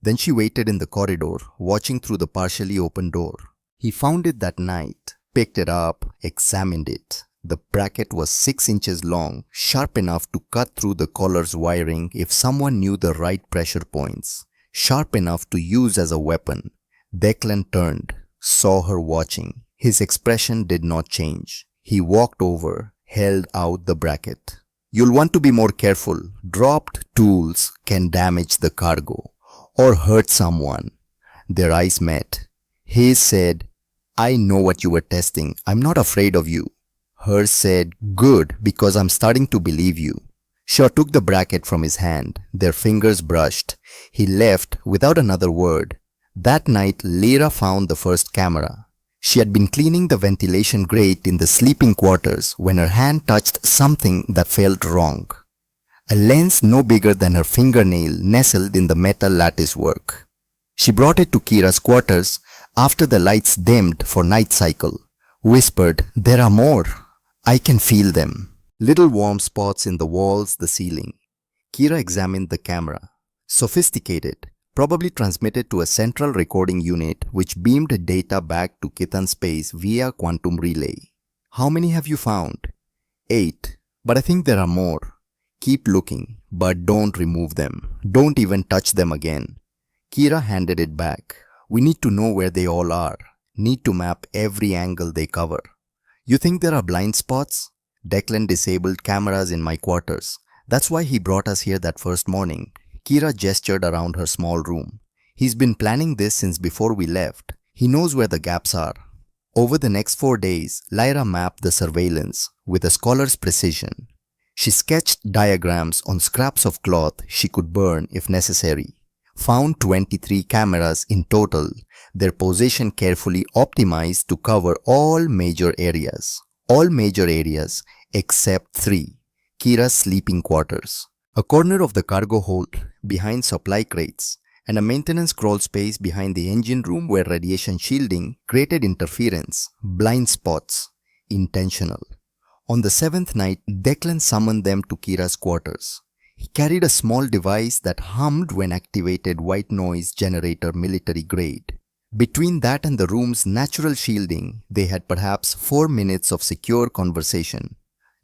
Speaker 1: Then she waited in the corridor, watching through the partially open door. He found it that night, picked it up, examined it. The bracket was 6 inches long, sharp enough to cut through the collar's wiring if someone knew the right pressure points, sharp enough to use as a weapon. Declan turned, saw her watching. His expression did not change. He walked over, held out the bracket. You'll want to be more careful. Dropped tools can damage the cargo or hurt someone. Their eyes met. His said, I know what you were testing. I'm not afraid of you. Hers said, good, because I'm starting to believe you. She took the bracket from his hand. Their fingers brushed. He left without another word. That night, Lyra found the first camera. She had been cleaning the ventilation grate in the sleeping quarters when her hand touched something that felt wrong. A lens no bigger than her fingernail nestled in the metal lattice work. She brought it to Kira's quarters, After the lights dimmed for night cycle, whispered, "There are more. I can feel them." Little warm spots in the walls, the ceiling. Kira examined the camera. Sophisticated, probably transmitted to a central recording unit which beamed data back to Kithan's space via quantum relay. "How many have you found?" "8. But I think there are more." "Keep looking, but don't remove them. Don't even touch them again." Kira handed it back. "We need to know where they all are. Need to map every angle they cover." "You think there are blind spots?" "Declan disabled cameras in my quarters. That's why he brought us here that first morning." Kira gestured around her small room. "He's been planning this since before we left. He knows where the gaps are." Over the next 4 days, Lyra mapped the surveillance with a scholar's precision. She sketched diagrams on scraps of cloth she could burn if necessary. Found 23 cameras in total, their position carefully optimized to cover all major areas. All major areas except 3. Kira's sleeping quarters, a corner of the cargo hold behind supply crates, and a maintenance crawl space behind the engine room where radiation shielding created interference, blind spots, intentional. On the 7th night, Declan summoned them to Kira's quarters. He carried a small device that hummed when activated, white noise generator, military grade. Between that and the room's natural shielding, they had perhaps 4 minutes of secure conversation.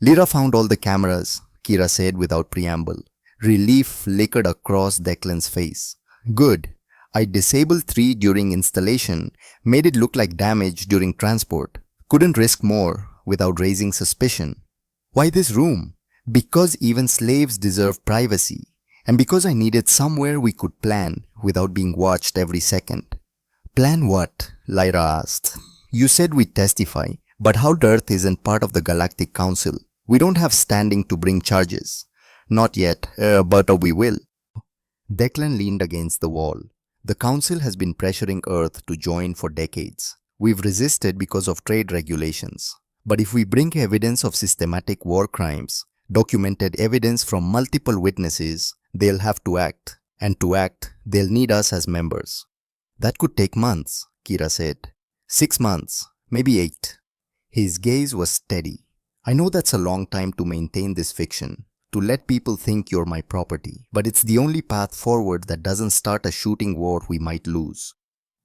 Speaker 1: "Lyra found all the cameras," Kira said without preamble. Relief flickered across Declan's face. "Good. I disabled 3 during installation, made it look like damage during transport. Couldn't risk more without raising suspicion." "Why this room?" "Because even slaves deserve privacy, and because I needed somewhere we could plan without being watched every second." "Plan what?" Lyra asked. "You said we'd testify, but how Earth isn't part of the Galactic Council? We don't have standing to bring charges." "Not yet, but we will." Declan leaned against the wall. "The Council has been pressuring Earth to join for decades. We've resisted because of trade regulations. But if we bring evidence of systematic war crimes, documented evidence from multiple witnesses, they'll have to act. And to act, they'll need us as members." "That could take months," Kira said. 6 months, maybe 8. His gaze was steady. "I know that's a long time to maintain this fiction, to let people think you're my property, but it's the only path forward that doesn't start a shooting war we might lose."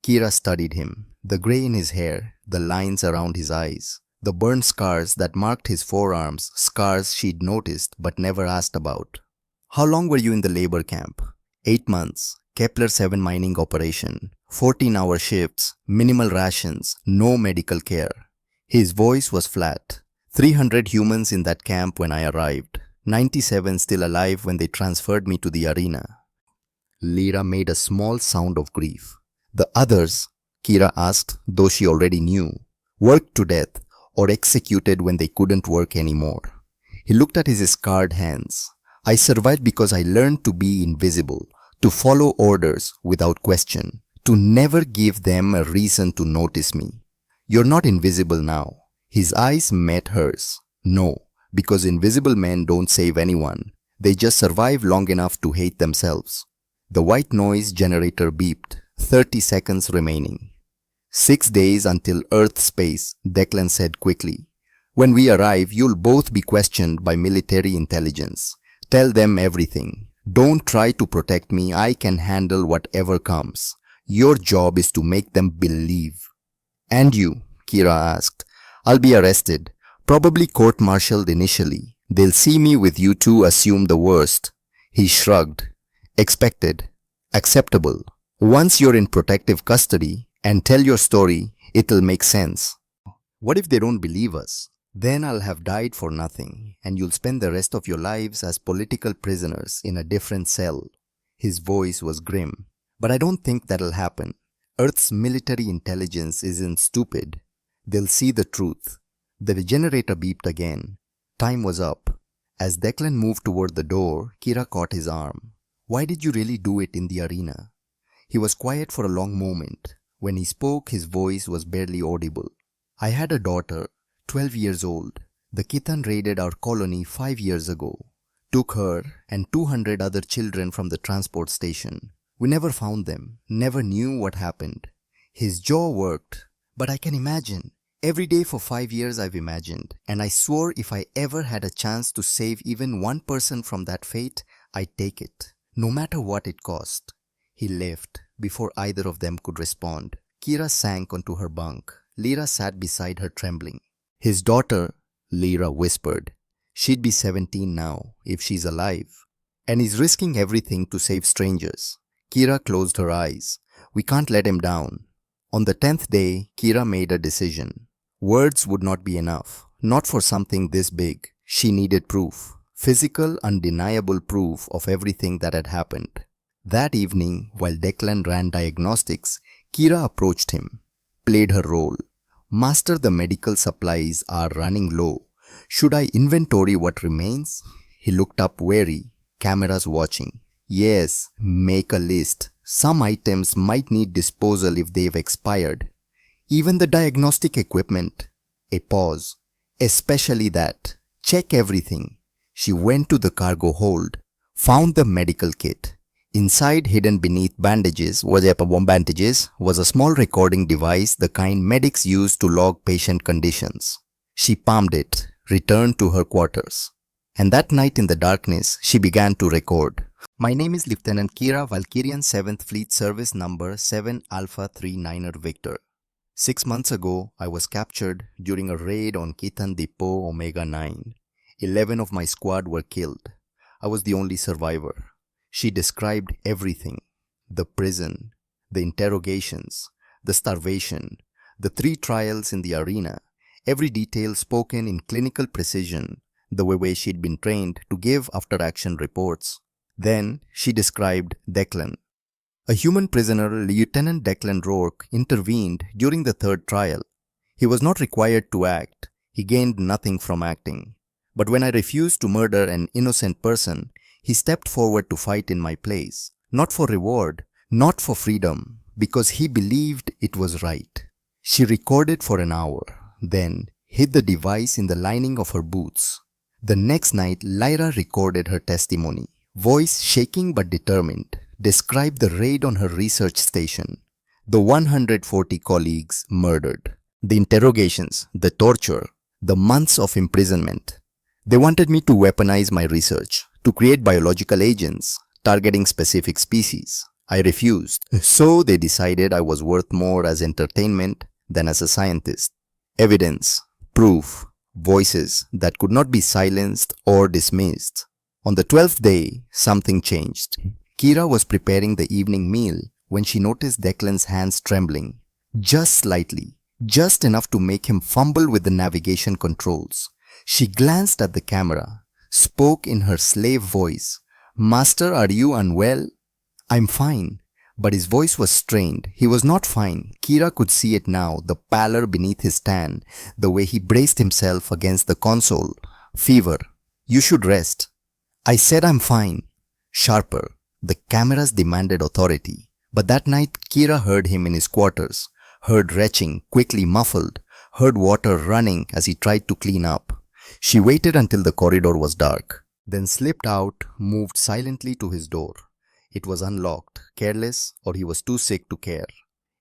Speaker 1: Kira studied him, the gray in his hair, the lines around his eyes, the burn scars that marked his forearms, scars she'd noticed but never asked about. "How long were you in the labor camp?" 8 months, Kepler 7 mining operation, 14-hour shifts, minimal rations, no medical care. His voice was flat. 300 humans in that camp when I arrived. 97 still alive when they transferred me to the arena. Lyra made a small sound of grief. "The others?" Kira asked, though she already knew. "Worked to death or executed when they couldn't work anymore." He looked at his scarred hands. "I survived because I learned to be invisible, to follow orders without question, to never give them a reason to notice me." "You're not invisible now." His eyes met hers. "No. Because invisible men don't save anyone. They just survive long enough to hate themselves." The white noise generator beeped. 30 seconds remaining. 6 days until Earth space, Declan said quickly. "When we arrive, you'll both be questioned by military intelligence. Tell them everything. Don't try to protect me. I can handle whatever comes. Your job is to make them believe." "And you?" Kira asked. "I'll be arrested. Probably court-martialed initially. They'll see me with you two, assume the worst." He shrugged. "Expected. Acceptable. Once you're in protective custody and tell your story, it'll make sense." "What if they don't believe us? Then I'll have died for nothing, and you'll spend the rest of your lives as political prisoners in a different cell." His voice was grim. "But I don't think that'll happen. Earth's military intelligence isn't stupid. They'll see the truth." The generator beeped again. Time was up. As Declan moved toward the door, Kira caught his arm. "Why did you really do it in the arena?" He was quiet for a long moment. When he spoke, his voice was barely audible. "I had a daughter, 12 years old. The Kithan raided our colony 5 years ago. Took her and 200 other children from the transport station. We never found them, never knew what happened. His jaw worked. But I can imagine. Every day for 5 years I've imagined, and I swore if I ever had a chance to save even one person from that fate, I'd take it, no matter what it cost. He left before either of them could respond. Kira sank onto her bunk. Lyra sat beside her trembling. His daughter, Lyra whispered. She'd be 17 now, if she's alive. And he's risking everything to save strangers. Kira closed her eyes. We can't let him down. On the 10th day, Kira made a decision. Words would not be enough. Not for something this big. She needed proof. Physical, undeniable proof of everything that had happened. That evening, while Declan ran diagnostics, Kira approached him. Played her role. Master, the medical supplies are running low. Should I inventory what remains? He looked up wary. Cameras watching. Yes, make a list. Some items might need disposal if they've expired. Even the diagnostic equipment. A pause. Especially that. Check everything. She went to the cargo hold. Found the medical kit. Inside, hidden beneath bandages was a small recording device, the kind medics use to log patient conditions. She palmed it, returned to her quarters. And that night in the darkness, she began to record. My name is Lieutenant Kira, Valkyrian 7th Fleet Service number 7 Alpha 39er Victor. 6 months ago, I was captured during a raid on Kitan Depot Omega 9. 11 of my squad were killed. I was the only survivor. She described everything. The prison, the interrogations, the starvation, the 3 trials in the arena, every detail spoken in clinical precision, the way she'd been trained to give after-action reports. Then she described Declan. A human prisoner, Lieutenant Declan Rourke, intervened during the 3rd trial. He was not required to act. He gained nothing from acting. But when I refused to murder an innocent person, he stepped forward to fight in my place. Not for reward, not for freedom, because he believed it was right. She recorded for an hour, then hid the device in the lining of her boots. The next night, Lyra recorded her testimony. Voice shaking but determined, described the raid on her research station. The 140 colleagues murdered. The interrogations, the torture, the months of imprisonment. They wanted me to weaponize my research, to create biological agents, targeting specific species. I refused. So they decided I was worth more as entertainment than as a scientist. Evidence, proof, voices that could not be silenced or dismissed. On the 12th day, something changed. Kira was preparing the evening meal when she noticed Declan's hands trembling. Just slightly, just enough to make him fumble with the navigation controls. She glanced at the camera, spoke in her slave voice. Master, are you unwell? I'm fine. But his voice was strained. He was not fine. Kira could see it now, the pallor beneath his tan, the way he braced himself against the console. Fever. You should rest. I said I'm fine. Sharper. The cameras demanded authority. But that night, Kira heard him in his quarters. Heard retching, quickly muffled. Heard water running as he tried to clean up. She waited until the corridor was dark. Then slipped out, moved silently to his door. It was unlocked, careless, or he was too sick to care.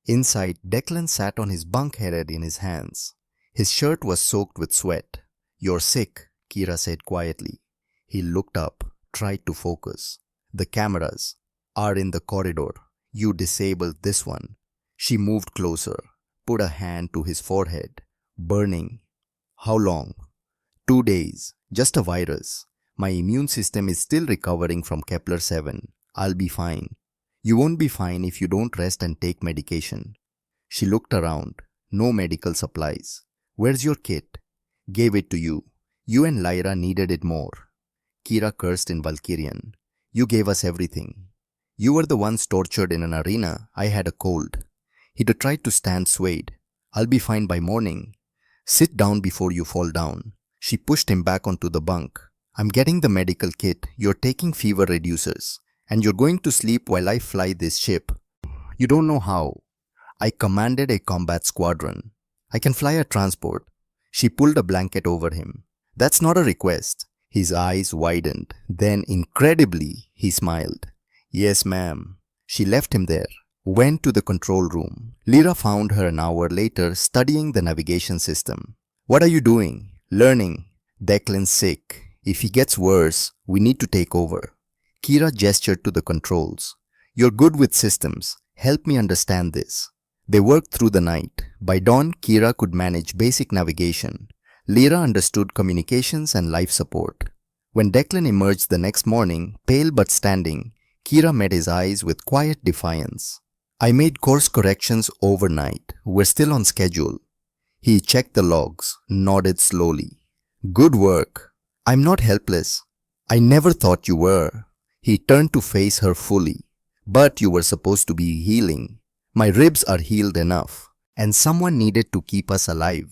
Speaker 1: Inside, Declan sat on his bunk head in his hands. His shirt was soaked with sweat. You're sick, Kira said quietly. He looked up, tried to focus. The cameras are in the corridor. You disabled this one. She moved closer, put a hand to his forehead. Burning. How long? 2 days. Just a virus. My immune system is still recovering from Kepler 7. I'll be fine. You won't be fine if you don't rest and take medication. She looked around. No medical supplies. Where's your kit? Gave it to you. You and Lyra needed it more. Kira cursed in Valkyrian. You gave us everything. You were the ones tortured in an arena. I had a cold. He tried to stand swayed. I'll be fine by morning. Sit down before you fall down. She pushed him back onto the bunk. I'm getting the medical kit. You're taking fever reducers. And you're going to sleep while I fly this ship. You don't know how. I commanded a combat squadron. I can fly a transport. She pulled a blanket over him. That's not a request. His eyes widened. Then, incredibly, he smiled. Yes, ma'am. She left him there. Went to the control room. Lyra found her an hour later studying the navigation system. What are you doing? Learning. Declan's sick. If he gets worse, we need to take over. Kira gestured to the controls. You're good with systems. Help me understand this. They worked through the night. By dawn, Kira could manage basic navigation. Lyra understood communications and life support. When Declan emerged the next morning, pale but standing, Kira met his eyes with quiet defiance. I made course corrections overnight. We're still on schedule. He checked the logs, nodded slowly. Good work. I'm not helpless. I never thought you were. He turned to face her fully. But you were supposed to be healing. My ribs are healed enough. And someone needed to keep us alive.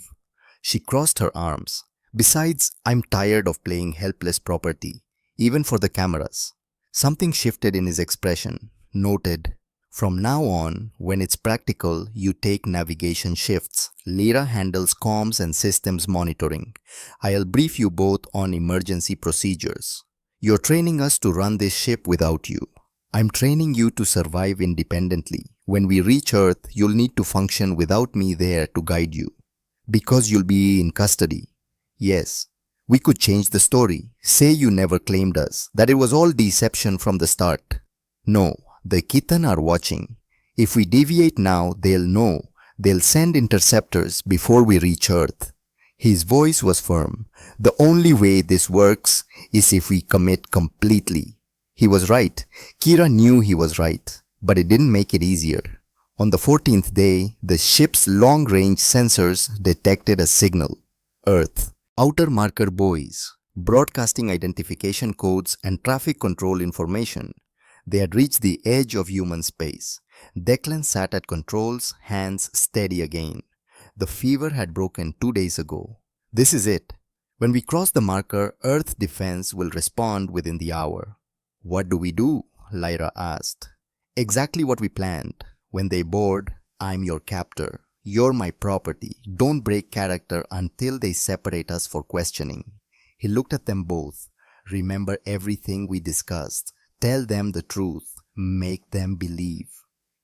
Speaker 1: She crossed her arms. Besides, I'm tired of playing helpless property, even for the cameras. Something shifted in his expression. Noted. From now on, when it's practical, you take navigation shifts. Lyra handles comms and systems monitoring. I'll brief you both on emergency procedures. You're training us to run this ship without you. I'm training you to survive independently. When we reach Earth, you'll need to function without me there to guide you. Because you'll be in custody. Yes, we could change the story. Say you never claimed us, that it was all deception from the start. No, the Kithan are watching. If we deviate now, they'll know. They'll send interceptors before we reach Earth. His voice was firm. The only way this works is if we commit completely. He was right. Kira knew he was right, but it didn't make it easier. On the 14th day, the ship's long-range sensors detected a signal. Earth. Outer marker buoys, broadcasting identification codes and traffic control information. They had reached the edge of human space. Declan sat at controls, hands steady again. The fever had broken 2 days ago. This is it. When we cross the marker, Earth defense will respond within the hour. What do we do? Lyra asked. Exactly what we planned. When they board, I'm your captor. You're my property. Don't break character until they separate us for questioning. He looked at them both. Remember everything we discussed. Tell them the truth. Make them believe.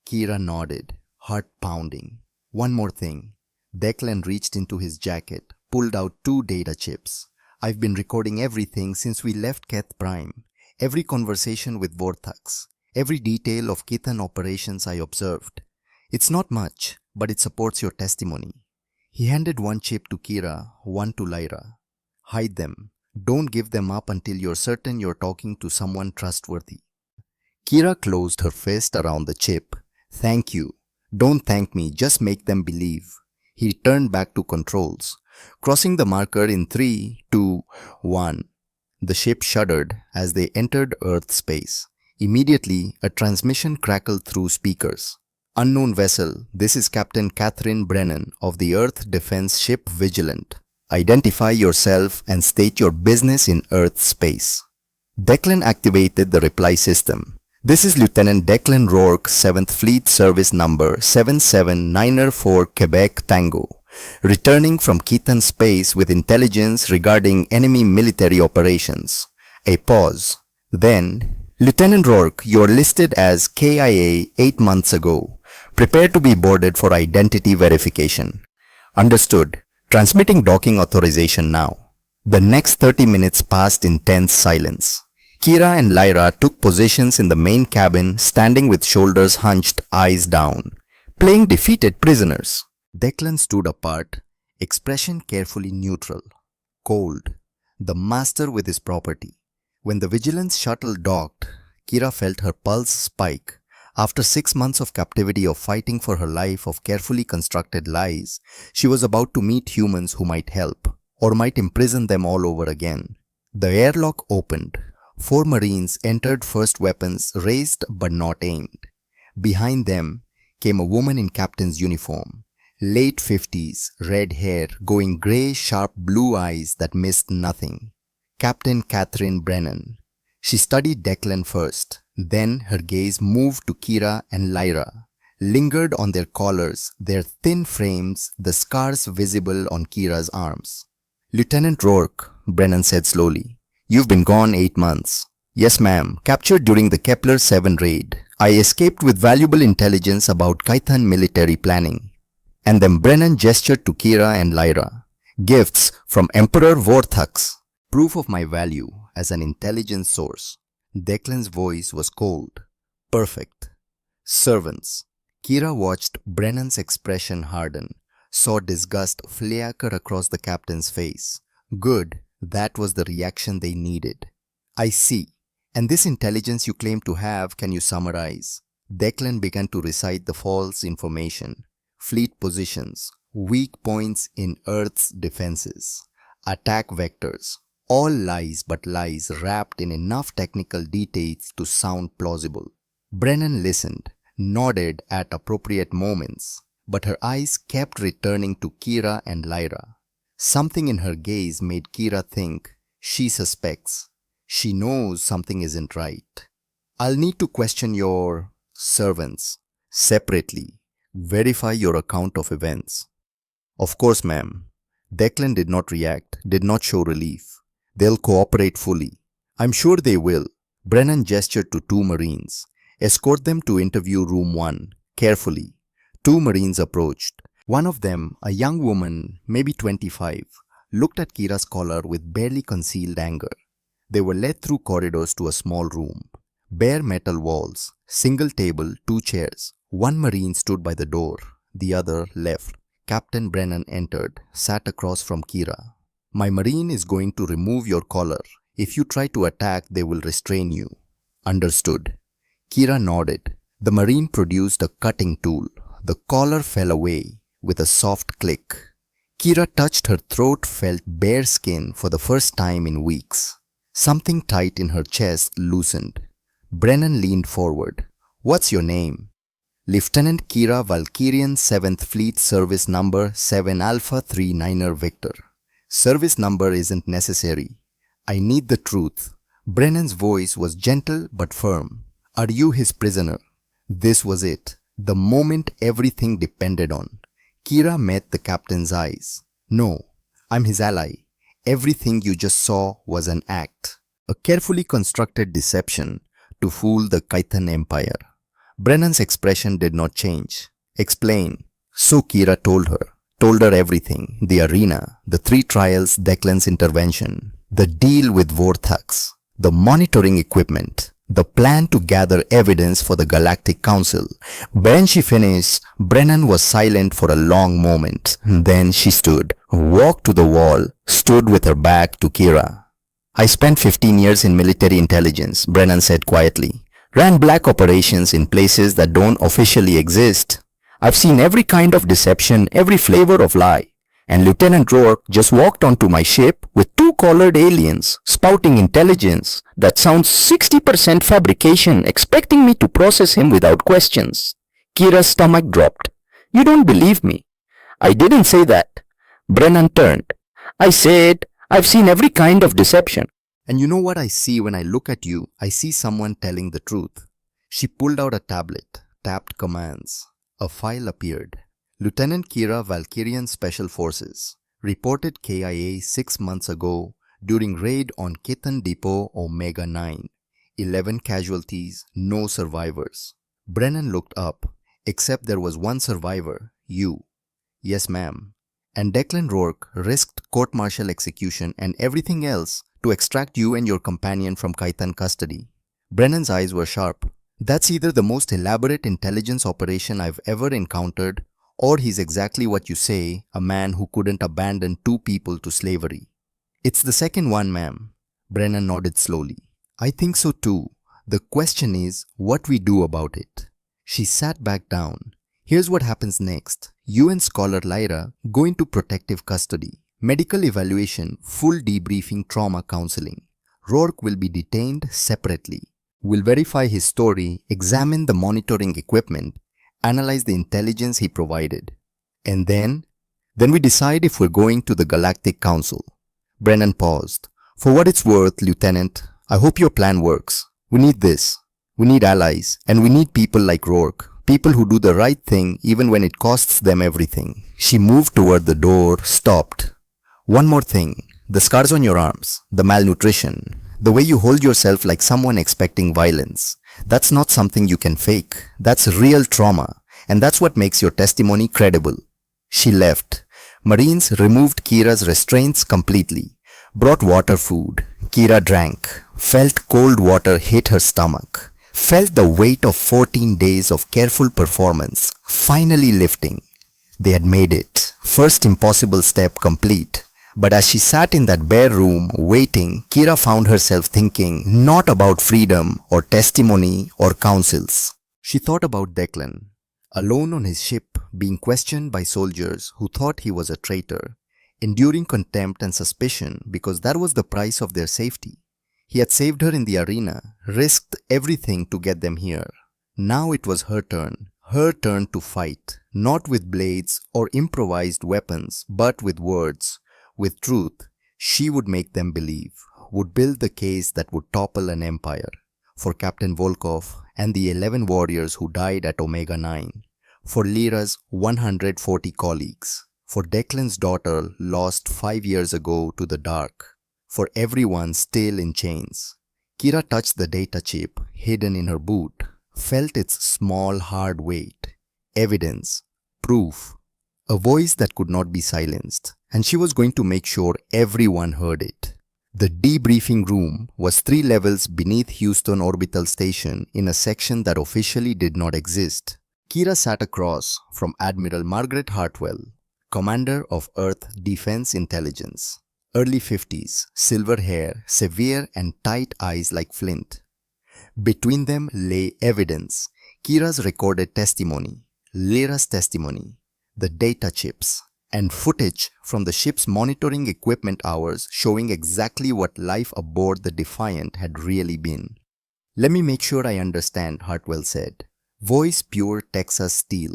Speaker 1: Kira nodded, heart pounding. One more thing. Declan reached into his jacket, pulled out 2 data chips. I've been recording everything since we left Keth Prime. Every conversation with Vorthax. Every detail of Kithan operations I observed. It's not much, but it supports your testimony. He handed 1 chip to Kira, 1 to Lyra. Hide them. Don't give them up until you're certain you're talking to someone trustworthy. Kira closed her fist around the chip. Thank you. Don't thank me, just make them believe. He turned back to controls, crossing the marker in 3, 2, 1. The ship shuddered as they entered Earth space. Immediately, a transmission crackled through speakers. Unknown vessel, this is Captain Catherine Brennan of the Earth Defense Ship Vigilant. Identify yourself and state your business in Earth space. Declan activated the reply system. This is Lieutenant Declan Rourke, 7th Fleet Service Number 77904 Quebec Tango, returning from Kithan space with intelligence regarding enemy military operations. A pause. Then, Lieutenant Rourke, you are listed as KIA 8 months ago. Prepare to be boarded for identity verification. Understood. Transmitting docking authorization now. The next 30 minutes passed in tense silence. Kira and Lyra took positions in the main cabin, standing with shoulders hunched, eyes down, playing defeated prisoners. Declan stood apart, expression carefully neutral, cold, the master with his property. When the Vigilance shuttle docked, Kira felt her pulse spike. After 6 months of captivity of fighting for her life of carefully constructed lies, she was about to meet humans who might help, or might imprison them all over again. The airlock opened. 4 Marines entered, first weapons raised but not aimed. Behind them came a woman in captain's uniform. Late 50s, red hair, going grey, sharp blue eyes that missed nothing. Captain Catherine Brennan. She studied Declan first. Then her gaze moved to Kira and Lyra, lingered on their collars, their thin frames, the scars visible on Kira's arms. Lieutenant Rourke, Brennan said slowly, you've been gone 8 months. Yes, ma'am. Captured during the Kepler 7 raid. I escaped with valuable intelligence about Kythan military planning. And then Brennan gestured to Kira and Lyra. Gifts from Emperor Vorthax. Proof of my value as an intelligence source. Declan's voice was cold. Perfect. Servants. Kira watched Brennan's expression harden, saw disgust flicker across the captain's face. Good, that was the reaction they needed. I see. And this intelligence you claim to have, can you summarize? Declan began to recite the false information. Fleet positions, weak points in Earth's defenses, attack vectors, all lies but lies wrapped in enough technical details to sound plausible. Brennan listened, nodded at appropriate moments, but her eyes kept returning to Kira and Lyra. Something in her gaze made Kira think, she suspects. She knows something isn't right. I'll need to question your servants separately. Verify your account of events. Of course, ma'am. Declan did not react, did not show relief. They'll cooperate fully. I'm sure they will. Brennan gestured to two Marines. Escort them to interview room 1, carefully. Two Marines approached. One of them, a young woman, maybe 25, looked at Kira's collar with barely concealed anger. They were led through corridors to a small room. Bare metal walls, single table, 2 chairs. One Marine stood by the door, the other left. Captain Brennan entered, sat across from Kira. My Marine is going to remove your collar. If you try to attack, they will restrain you. Understood. Kira nodded. The Marine produced a cutting tool. The collar fell away with a soft click. Kira touched her throat, felt bare skin for the first time in weeks. Something tight in her chest loosened. Brennan leaned forward. What's your name? Lieutenant Kira Valkyrian 7th Fleet Service Number 7 Alpha 39er Victor. Service number isn't necessary. I need the truth. Brennan's voice was gentle but firm. Are you his prisoner? This was it. The moment everything depended on. Kira met the captain's eyes. No, I'm his ally. Everything you just saw was an act. A carefully constructed deception to fool the Kythan Empire. Brennan's expression did not change. Explain. So Kira told her everything. The arena, the 3 trials, Declan's intervention, the deal with Vorthax, the monitoring equipment, the plan to gather evidence for the Galactic Council. When she finished, Brennan was silent for a long moment. Then she stood, walked to the wall, stood with her back to Kira. I spent 15 years in military intelligence, Brennan said quietly. Ran black operations in places that don't officially exist. I've seen every kind of deception, every flavor of lie. And Lieutenant Rourke just walked onto my ship with 2 collared aliens spouting intelligence that sounds 60% fabrication, expecting me to process him without questions. Kira's stomach dropped. You don't believe me. I didn't say that. Brennan turned. I said, I've seen every kind of deception. And you know what I see when I look at you? I see someone telling the truth. She pulled out a tablet, tapped commands. A file appeared. Lieutenant Kira Valkyrian Special Forces reported KIA 6 months ago during raid on Kythan Depot Omega 9. 11 casualties, no survivors. Brennan looked up, except there was one survivor, you. Yes, ma'am. And Declan Rourke risked court-martial execution and everything else to extract you and your companion from Kythan custody. Brennan's eyes were sharp. That's either the most elaborate intelligence operation I've ever encountered, or he's exactly what you say, a man who couldn't abandon 2 people to slavery. It's the second one, ma'am. Brennan nodded slowly. I think so too. The question is what we do about it. She sat back down. Here's what happens next. You and Scholar Lyra go into protective custody. Medical evaluation, full debriefing, trauma counseling. Rourke will be detained separately. We'll verify his story, examine the monitoring equipment, analyze the intelligence he provided. And then we decide if we're going to the Galactic Council. Brennan paused. For what it's worth, Lieutenant, I hope your plan works. We need this. We need allies, and we need people like Rourke. People who do the right thing even when it costs them everything. She moved toward the door, stopped. One more thing. The scars on your arms, the malnutrition, the way you hold yourself like someone expecting violence. That's not something you can fake. That's real trauma. And that's what makes your testimony credible. She left. Marines removed Kira's restraints completely. Brought water food. Kira drank. Felt cold water hit her stomach. Felt the weight of 14 days of careful performance finally lifting. They had made it. First impossible step complete. But as she sat in that bare room waiting, Kira found herself thinking not about freedom or testimony or counsels. She thought about Declan, alone on his ship, being questioned by soldiers who thought he was a traitor, enduring contempt and suspicion because that was the price of their safety. He had saved her in the arena, risked everything to get them here. Now it was her turn to fight, not with blades or improvised weapons, but with words. With truth, she would make them believe, would build the case that would topple an empire. For Captain Volkov and the 11 warriors who died at Omega 9. For Lyra's 140 colleagues. For Declan's daughter lost 5 years ago to the dark. For everyone still in chains. Kira touched the data chip hidden in her boot, felt its small hard weight. Evidence, proof, a voice that could not be silenced. And she was going to make sure everyone heard it. The debriefing room was 3 levels beneath Houston Orbital Station in a section that officially did not exist. Kira sat across from Admiral Margaret Hartwell, Commander of Earth Defense Intelligence. Early 50s, silver hair, severe and tight eyes like flint. Between them lay evidence, Kira's recorded testimony, Lyra's testimony, the data chips, and footage from the ship's monitoring equipment hours showing exactly what life aboard the Defiant had really been. "Let me make sure I understand," Hartwell said. Voice pure Texas steel.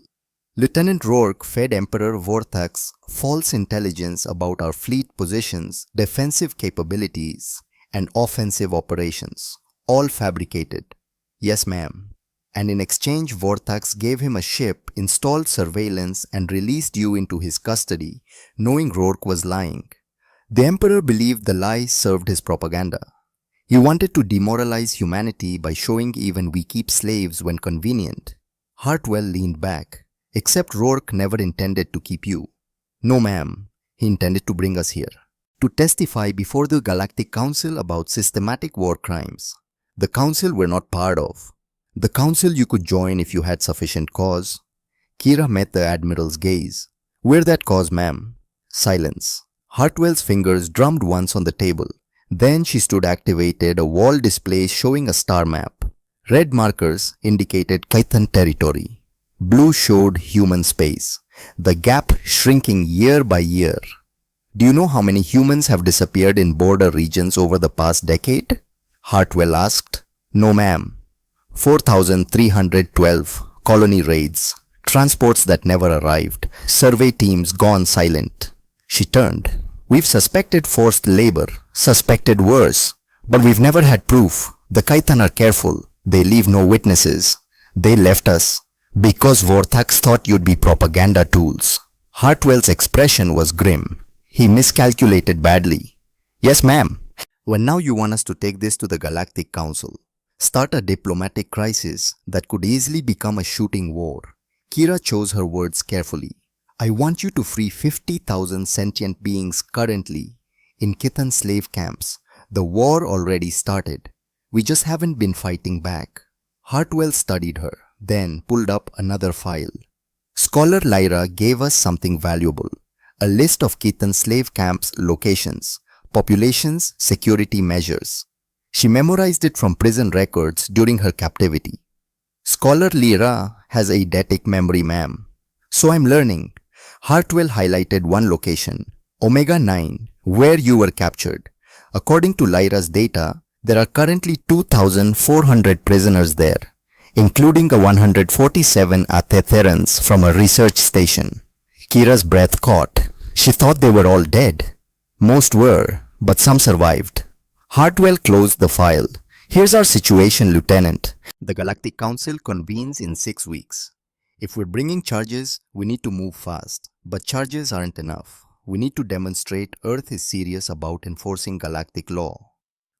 Speaker 1: "Lieutenant Rourke fed Emperor Vorthak's false intelligence about our fleet positions, defensive capabilities, and offensive operations. All fabricated." "Yes, ma'am." "And in exchange, Vorthax gave him a ship, installed surveillance, and released you into his custody, knowing Rourke was lying. The Emperor believed the lie served his propaganda. He wanted to demoralize humanity by showing even we keep slaves when convenient." Hartwell leaned back. "Except Rourke never intended to keep you." "No, ma'am. He intended to bring us here. To testify before the Galactic Council about systematic war crimes. The council we're not part of. The council you could join if you had sufficient cause." Kira met the Admiral's gaze. "We're that cause, ma'am." Silence. Hartwell's fingers drummed once on the table. Then she stood activated, a wall display showing a star map. Red markers indicated Kythan territory. Blue showed human space. The gap shrinking year by year. "Do you know how many humans have disappeared in border regions over the past decade?" Hartwell asked. "No, ma'am." 4,312 colony raids, transports that never arrived, survey teams gone silent. She turned. "We've suspected forced labor, suspected worse, but we've never had proof. The Kythan are careful. They leave no witnesses. They left us because Vorthax thought you'd be propaganda tools." Hartwell's expression was grim. He miscalculated badly. "Yes, ma'am." "Well, now you want us to take this to the Galactic Council. Start a diplomatic crisis that could easily become a shooting war." Kira chose her words carefully. "I want you to free 50,000 sentient beings currently in Kythan slave camps. The war already started. We just haven't been fighting back." Hartwell studied her, then pulled up another file. "Scholar Lyra gave us something valuable. A list of Kythan slave camps' locations, populations, security measures. She memorized it from prison records during her captivity." "Scholar Lyra has eidetic memory, ma'am. So I'm learning." Hartwell highlighted one location, Omega 9, where you were captured. According to Lyra's data, there are currently 2,400 prisoners there, including a 147 Athetherans from a research station. Kira's breath caught. She thought they were all dead. Most were, but some survived. Hartwell closed the file. "Here's our situation, Lieutenant. The Galactic Council convenes in 6 weeks. If we're bringing charges, we need to move fast. But charges aren't enough. We need to demonstrate Earth is serious about enforcing galactic law."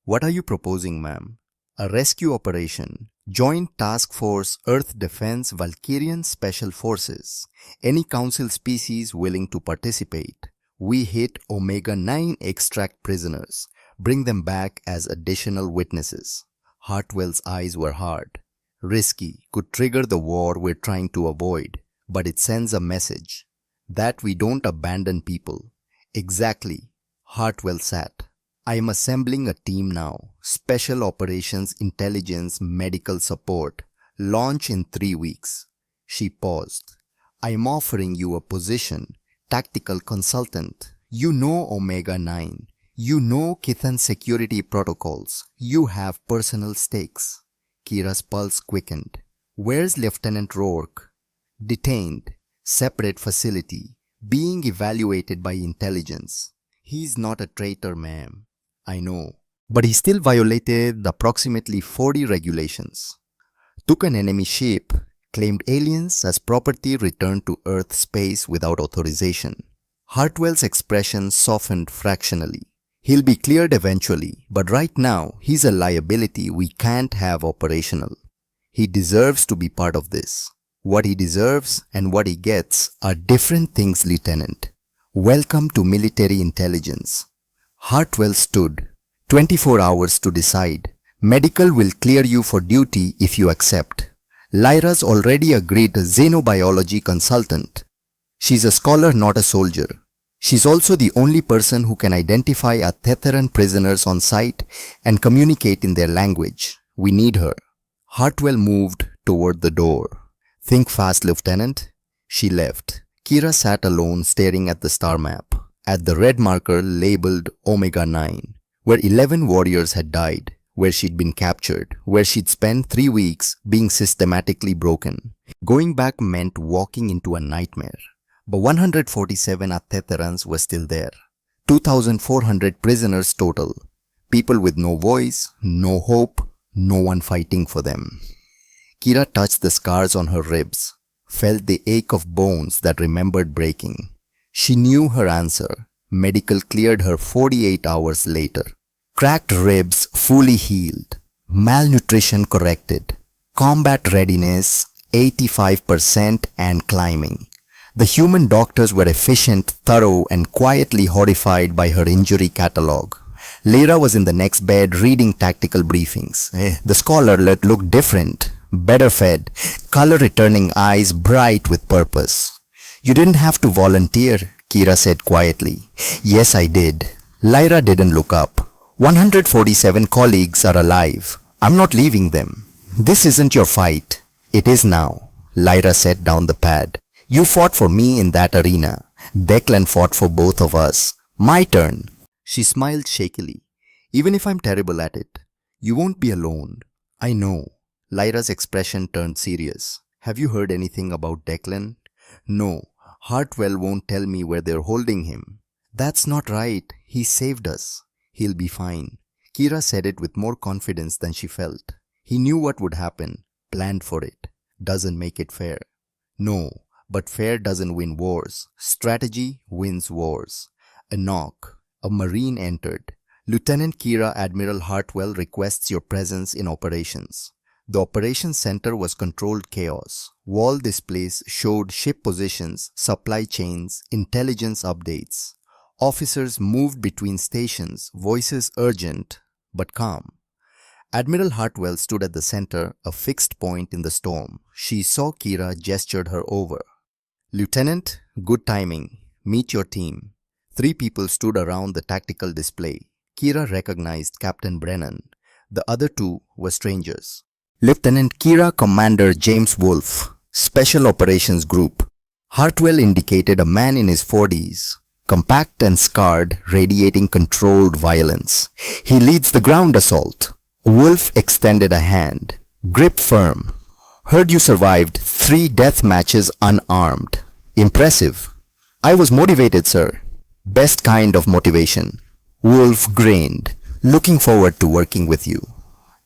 Speaker 1: "What are you proposing, ma'am?" "A rescue operation. Joint Task Force Earth Defense Valkyrian Special Forces. Any council species willing to participate. We hit Omega-9 extract prisoners. Bring them back as additional witnesses. Hartwell's eyes were hard. Risky, could trigger the war we're trying to avoid, but it sends a message. That we don't abandon people. Exactly. Hartwell sat. I am assembling a team now. Special Operations Intelligence Medical Support. Launch in 3 weeks. She paused. I am offering you a position. Tactical consultant. You know Omega-9. You know Kithan security protocols. You have personal stakes. Kira's pulse quickened. Where's Lieutenant Rourke? Detained. Separate facility. Being evaluated by intelligence. He's not a traitor, ma'am. I know. But he still violated approximately 40 regulations. Took an enemy ship, claimed aliens as property, returned to Earth space without authorization. Hartwell's expression softened fractionally. He'll be cleared eventually, but right now he's a liability we can't have operational. He deserves to be part of this. What he deserves and what he gets are different things, Lieutenant. Welcome to military intelligence. Hartwell stood. 24 hours to decide. Medical will clear you for duty if you accept. Lyra's already agreed to xenobiology consultant. She's a scholar, not a soldier. She's also the only person who can identify Athetheran prisoners on site and communicate in their language. We need her. Hartwell moved toward the door. Think fast, Lieutenant. She left. Kira sat alone staring at the star map, at the red marker labeled Omega-9, where 11 warriors had died, where she'd been captured, where she'd spent 3 weeks being systematically broken. Going back meant walking into a nightmare. But 147 Athetherans were still there. 2,400 prisoners total. People with no voice, no hope, no one fighting for them. Kira touched the scars on her ribs, felt the ache of bones that remembered breaking. She knew her answer. Medical cleared her 48 hours later. Cracked ribs fully healed. Malnutrition corrected. Combat readiness 85% and climbing. The human doctors were efficient, thorough, and quietly horrified by her injury catalogue. Lyra was in the next bed reading tactical briefings. The scholar looked different, better fed, color-returning eyes bright with purpose. You didn't have to volunteer, Kira said quietly. Yes, I did. Lyra didn't look up. 147 colleagues are alive. I'm not leaving them. This isn't your fight. It is now. Lyra set down the pad. You fought for me in that arena. Declan fought for both of us. My turn. She smiled shakily. Even if I'm terrible at it, you won't be alone. I know. Lyra's expression turned serious. Have you heard anything about Declan? No. Hartwell won't tell me where they're holding him. That's not right. He saved us. He'll be fine. Kira said it with more confidence than she felt. He knew what would happen. Planned for it. Doesn't make it fair. No. But fair doesn't win wars. Strategy wins wars. A knock. A Marine entered. Lieutenant Kira, Admiral Hartwell requests your presence in operations. The operations center was controlled chaos. Wall displays showed ship positions, supply chains, intelligence updates. Officers moved between stations, voices urgent but calm. Admiral Hartwell stood at the center, a fixed point in the storm. She saw Kira, gestured her over. Lieutenant, good timing. Meet your team. 3 people stood around the tactical display. Kira recognized Captain Brennan. The other 2 were strangers. Lieutenant Kira, Commander James Wolfe, Special Operations Group. Hartwell indicated a man in his 40s, compact and scarred, radiating controlled violence. He leads the ground assault. Wolfe extended a hand. Grip firm. Heard you survived 3 death matches unarmed. Impressive. I was motivated, sir. Best kind of motivation. Wolfe grinned. Looking forward to working with you.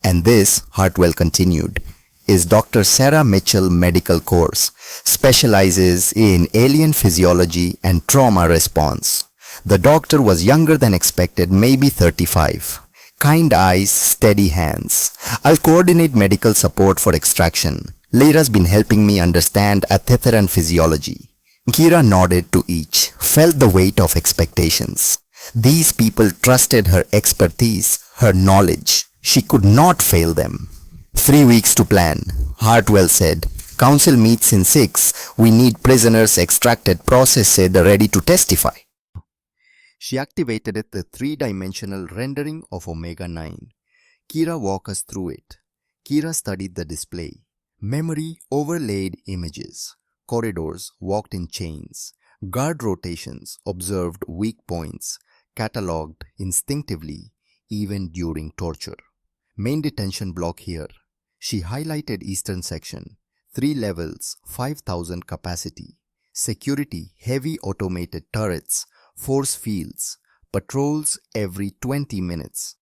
Speaker 1: And this, Hartwell continued, is Dr. Sarah Mitchell Medical Course. Specializes in alien physiology and trauma response. The doctor was younger than expected, maybe 35. Kind eyes, steady hands. I'll coordinate medical support for extraction. Lyra's been helping me understand and physiology. Kira nodded to each, felt the weight of expectations. These people trusted her expertise, her knowledge. She could not fail them. 3 weeks to plan, Hartwell said. Council meets in 6. We need prisoners extracted, processed, ready to testify. She activated the three-dimensional rendering of Omega 9. Kira walked us through it. Kira studied the display. Memory overlaid images. Corridors walked in chains. Guard rotations observed weak points, catalogued instinctively even during torture. Main detention block here. She highlighted eastern section. 3 levels, 5,000 capacity. Security, heavy automated turrets, force fields, patrols every 20 minutes.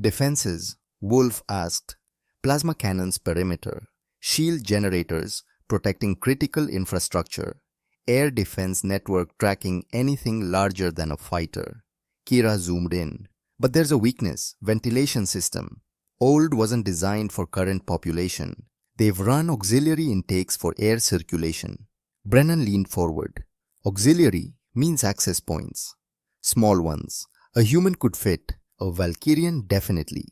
Speaker 1: Defenses, Wolf asked. Plasma cannons perimeter. Shield generators protecting critical infrastructure. Air defense network tracking anything larger than a fighter. Kira zoomed in. But there's a weakness, ventilation system. Old wasn't designed for current population. They've run auxiliary intakes for air circulation. Brennan leaned forward. Auxiliary means access points. Small ones. A human could fit, a Valkyrian definitely.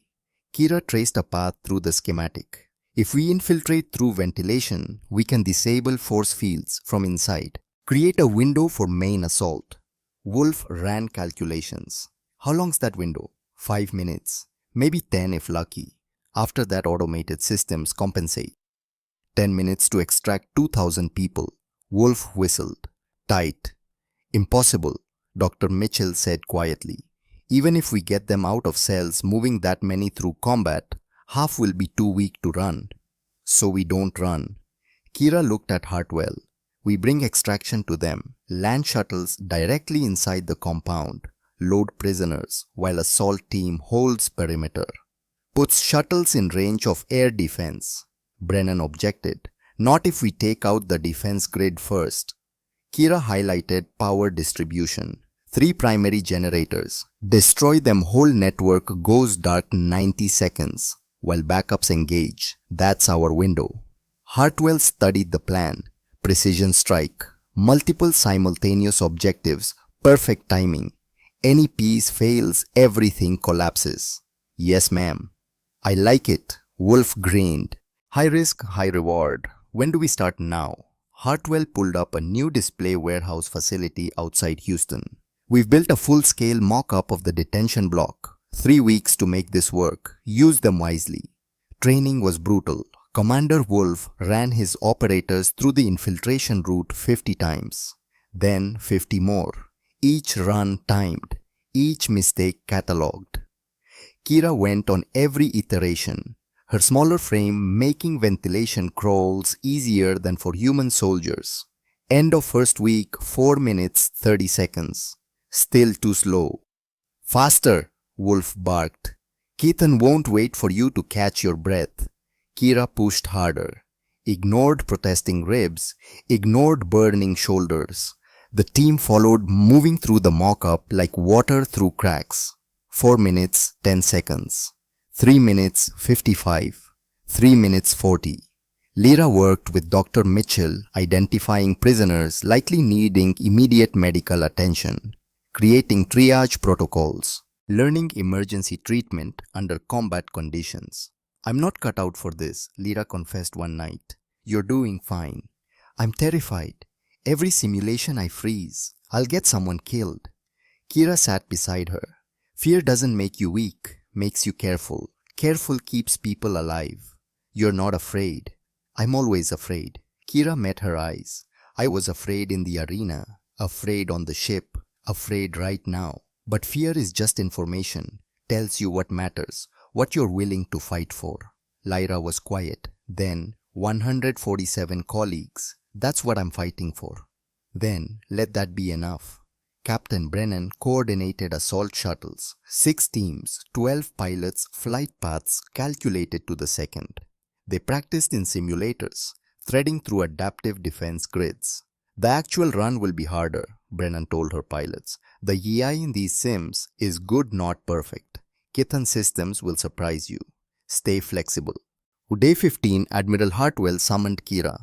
Speaker 1: Kira traced a path through the schematic. If we infiltrate through ventilation, we can disable force fields from inside. Create a window for main assault. Wolf ran calculations. How long's that window? 5 minutes. Maybe 10 if lucky. After that, automated systems compensate. 10 minutes to extract 2,000 people. Wolf whistled. Tight. Impossible, Dr. Mitchell said quietly. Even if we get them out of cells, moving that many through combat, half will be too weak to run. So we don't run. Kira looked at Hartwell. We bring extraction to them. Land shuttles directly inside the compound. Load prisoners while assault team holds perimeter. Puts shuttles in range of air defense. Brennan objected. Not if we take out the defense grid first. Kira highlighted power distribution. 3 primary generators. Destroy them, whole network goes dark 90 seconds. While backups engage. That's our window. Hartwell studied the plan. Precision strike. Multiple simultaneous objectives. Perfect timing. Any piece fails, everything collapses. Yes, ma'am. I like it. Wolf grinned. High risk, high reward. When do we start now? Hartwell pulled up a new display warehouse facility outside Houston. We've built a full-scale mock-up of the detention block. 3 weeks to make this work. Use them wisely. Training was brutal. Commander Wolf ran his operators through the infiltration route 50 times. Then 50 more. Each run timed. Each mistake catalogued. Kira went on every iteration. Her smaller frame making ventilation crawls easier than for human soldiers. End of first week, 4 minutes, 30 seconds. Still too slow. Faster, Wolf barked. Keaton won't wait for you to catch your breath. Kira pushed harder. Ignored protesting ribs. Ignored burning shoulders. The team followed, moving through the mock-up like water through cracks. 4 minutes, 10 seconds. 3 minutes, 55. 3 minutes, 40. Lyra worked with Dr. Mitchell, identifying prisoners likely needing immediate medical attention, creating triage protocols, learning emergency treatment under combat conditions. I'm not cut out for this, Lyra confessed one night. You're doing fine. I'm terrified. Every simulation I freeze, I'll get someone killed. Kira sat beside her. Fear doesn't make you weak, makes you careful. Careful keeps people alive. You're not afraid. I'm always afraid. Kira met her eyes. I was afraid in the arena, afraid on the ship, afraid right now. But fear is just information, tells you what matters, what you're willing to fight for. Lyra was quiet. Then, 147 colleagues. That's what I'm fighting for. Then, let that be enough. Captain Brennan coordinated assault shuttles, 6 teams, 12 pilots, flight paths calculated to the second. They practiced in simulators, threading through adaptive defense grids. The actual run will be harder, Brennan told her pilots. The AI in these sims is good, not perfect. Kithan systems will surprise you. Stay flexible. Day 15, Admiral Hartwell summoned Kira.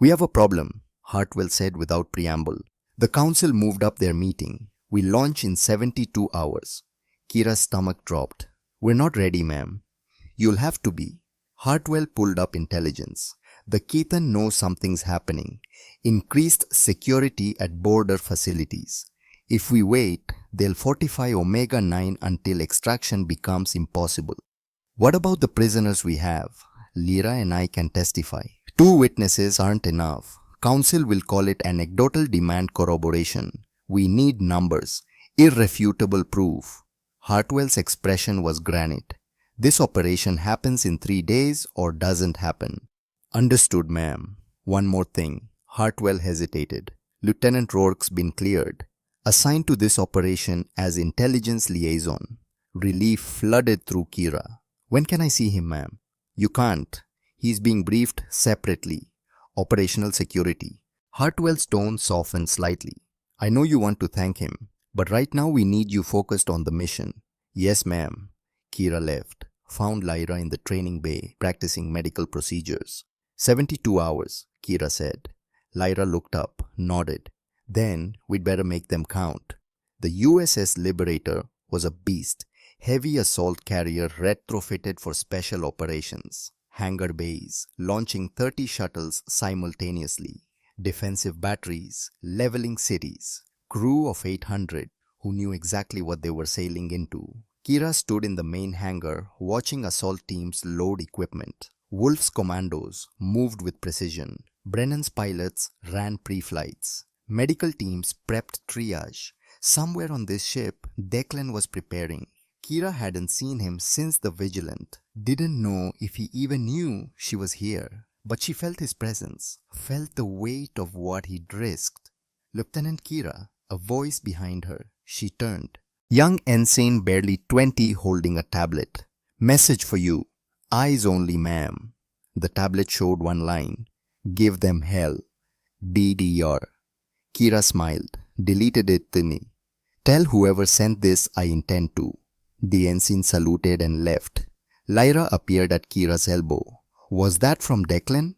Speaker 1: We have a problem, Hartwell said without preamble. The council moved up their meeting. We launch in 72 hours. Kira's stomach dropped. We're not ready, ma'am. You'll have to be. Hartwell pulled up intelligence. The Ketan know something's happening. Increased security at border facilities. If we wait, they'll fortify Omega-9 until extraction becomes impossible. What about the prisoners we have? Lyra and I can testify. 2 witnesses aren't enough. Council will call it anecdotal demand corroboration. We need numbers, irrefutable proof. Hartwell's expression was granite. This operation happens in 3 days or doesn't happen. Understood, ma'am. One more thing. Hartwell hesitated. Lieutenant Rourke's been cleared. Assigned to this operation as intelligence liaison. Relief flooded through Kira. When can I see him, ma'am? You can't. He's being briefed separately. Operational security. Hartwell's tone softened slightly. I know you want to thank him, but right now we need you focused on the mission. Yes, ma'am. Kira left. Found Lyra in the training bay, practicing medical procedures. 72 hours, Kira said. Lyra looked up, nodded. Then we'd better make them count. The USS Liberator was a beast. Heavy assault carrier retrofitted for special operations. Hangar bays, launching 30 shuttles simultaneously. Defensive batteries, leveling cities. Crew of 800 who knew exactly what they were sailing into. Kira stood in the main hangar watching assault teams load equipment. Wolf's commandos moved with precision. Brennan's pilots ran pre-flights. Medical teams prepped triage. Somewhere on this ship, Declan was preparing. Kira hadn't seen him since the Vigilant. Didn't know if he even knew she was here. But she felt his presence, felt the weight of what he'd risked. Lieutenant Kira, a voice behind her. She turned. Young ensign, barely 20, holding a tablet. Message for you. Eyes only, ma'am. The tablet showed one line. Give them hell. DDR. Kira smiled, deleted it thinly. Tell whoever sent this I intend to. The ensign saluted and left. Lyra appeared at Kira's elbow. Was that from Declan?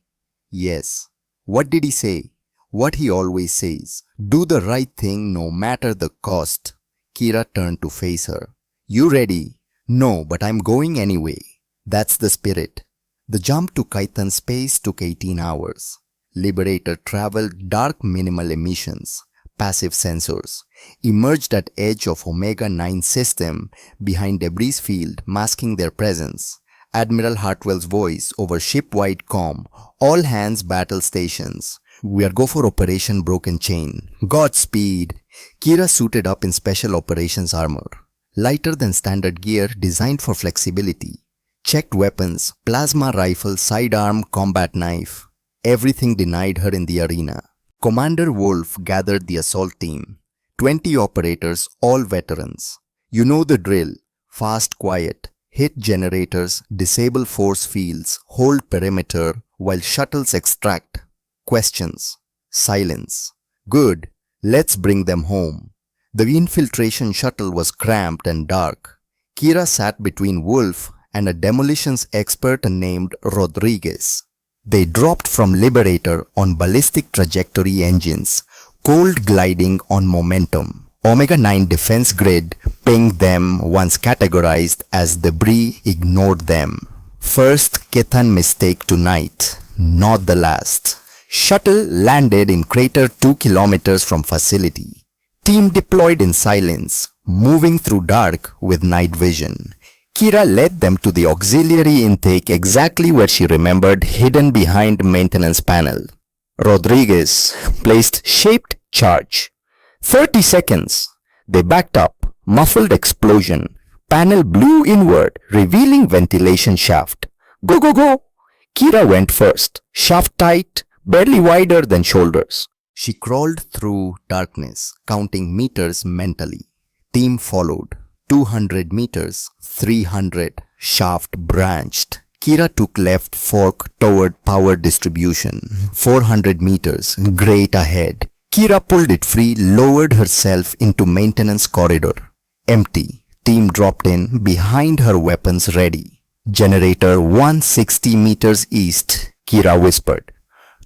Speaker 1: Yes. What did he say? What he always says. Do the right thing no matter the cost. Kira turned to face her. You ready? No, but I'm going anyway. That's the spirit. The jump to Kython space took 18 hours. Liberator traveled dark minimal emissions, passive sensors, emerged at edge of Omega-9 system behind debris field masking their presence. Admiral Hartwell's voice over ship-wide comm, all hands battle stations. We are go for Operation Broken Chain. Godspeed. Kira suited up in special operations armor, lighter than standard gear designed for flexibility. Checked weapons, plasma rifle, sidearm, combat knife. Everything denied her in the arena. Commander Wolf gathered the assault team. 20 operators, all veterans. You know the drill. Fast, quiet. Hit generators, disable force fields, hold perimeter while shuttles extract. Questions. Silence. Good. Let's bring them home. The infiltration shuttle was cramped and dark. Kira sat between Wolf and a demolitions expert named Rodriguez. They dropped from Liberator on ballistic trajectory engines, cold gliding on momentum. Omega-9 defense grid pinged them once categorized as debris ignored them. First Kethan mistake tonight, not the last. Shuttle landed in crater 2 kilometers from facility. Team deployed in silence, moving through dark with night vision. Kira led them to the auxiliary intake exactly where she remembered, hidden behind maintenance panel. Rodriguez placed shaped charge. 30 seconds. They backed up. Muffled explosion. Panel blew inward, revealing ventilation shaft. Go, go, go. Kira went first. Shaft tight, barely wider than shoulders. She crawled through darkness, counting meters mentally. Team followed. 200 meters, 300, shaft branched. Kira took left fork toward power distribution. 400 meters, grate ahead. Kira pulled it free, lowered herself into maintenance corridor. Empty. Team dropped in, behind her weapons ready. Generator 160 meters east, Kira whispered.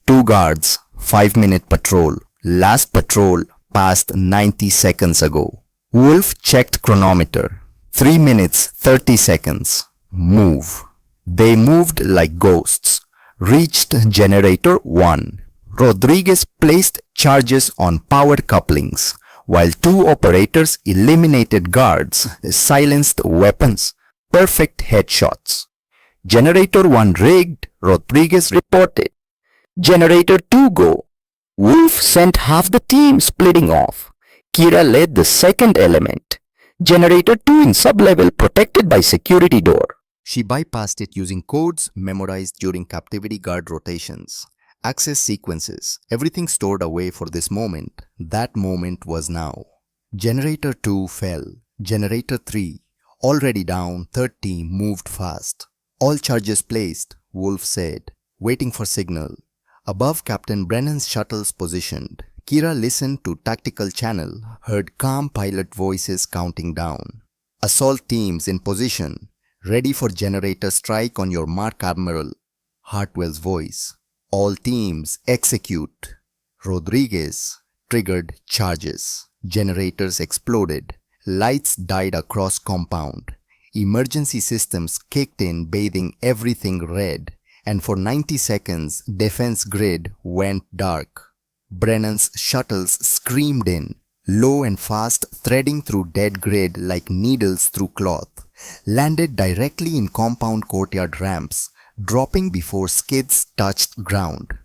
Speaker 1: 2 guards, 5-minute patrol. Last patrol passed 90 seconds ago. Wolf checked chronometer. 3 minutes 30 seconds. Move. They moved like ghosts. Reached generator 1. Rodriguez placed charges on power couplings, while 2 operators eliminated guards, silenced weapons. Perfect headshots. Generator 1 rigged, Rodriguez reported. Generator 2 go. Wolf sent half the team splitting off. Kira led the second element. Generator 2 in sublevel protected by security door. She bypassed it using codes memorized during captivity guard rotations. Access sequences, everything stored away for this moment. That moment was now. Generator 2 fell. Generator 3, already down, 30, moved fast. All charges placed, Wolf said, waiting for signal. Above Captain Brennan's shuttles positioned, Kira listened to tactical channel, heard calm pilot voices counting down. Assault teams in position, ready for generator strike on your mark, Admiral. Hartwell's voice. All teams execute. Rodriguez triggered charges. Generators exploded. Lights died across compound. Emergency systems kicked in, bathing everything red. And for 90 seconds, defense grid went dark. Brennan's shuttles screamed in, low and fast, threading through dead grid like needles through cloth. Landed directly in compound courtyard ramps, dropping before skids touched ground.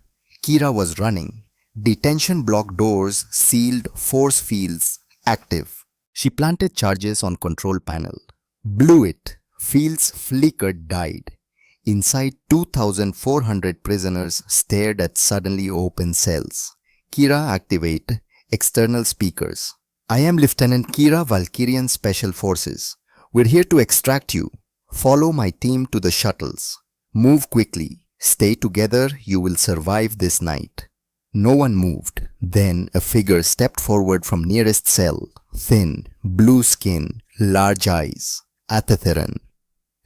Speaker 1: Kira was running. Detention block doors sealed, force fields active. She planted charges on control panel. Blew it. Fields flickered, died. Inside, 2,400 prisoners stared at suddenly open cells. Kira activate external speakers. I am Lieutenant Kira, Valkyrian Special Forces. We're here to extract you. Follow my team to the shuttles. Move quickly. Stay together. You will survive this night. No one moved. Then a figure stepped forward from nearest cell. Thin, blue skin, large eyes. Athetheran.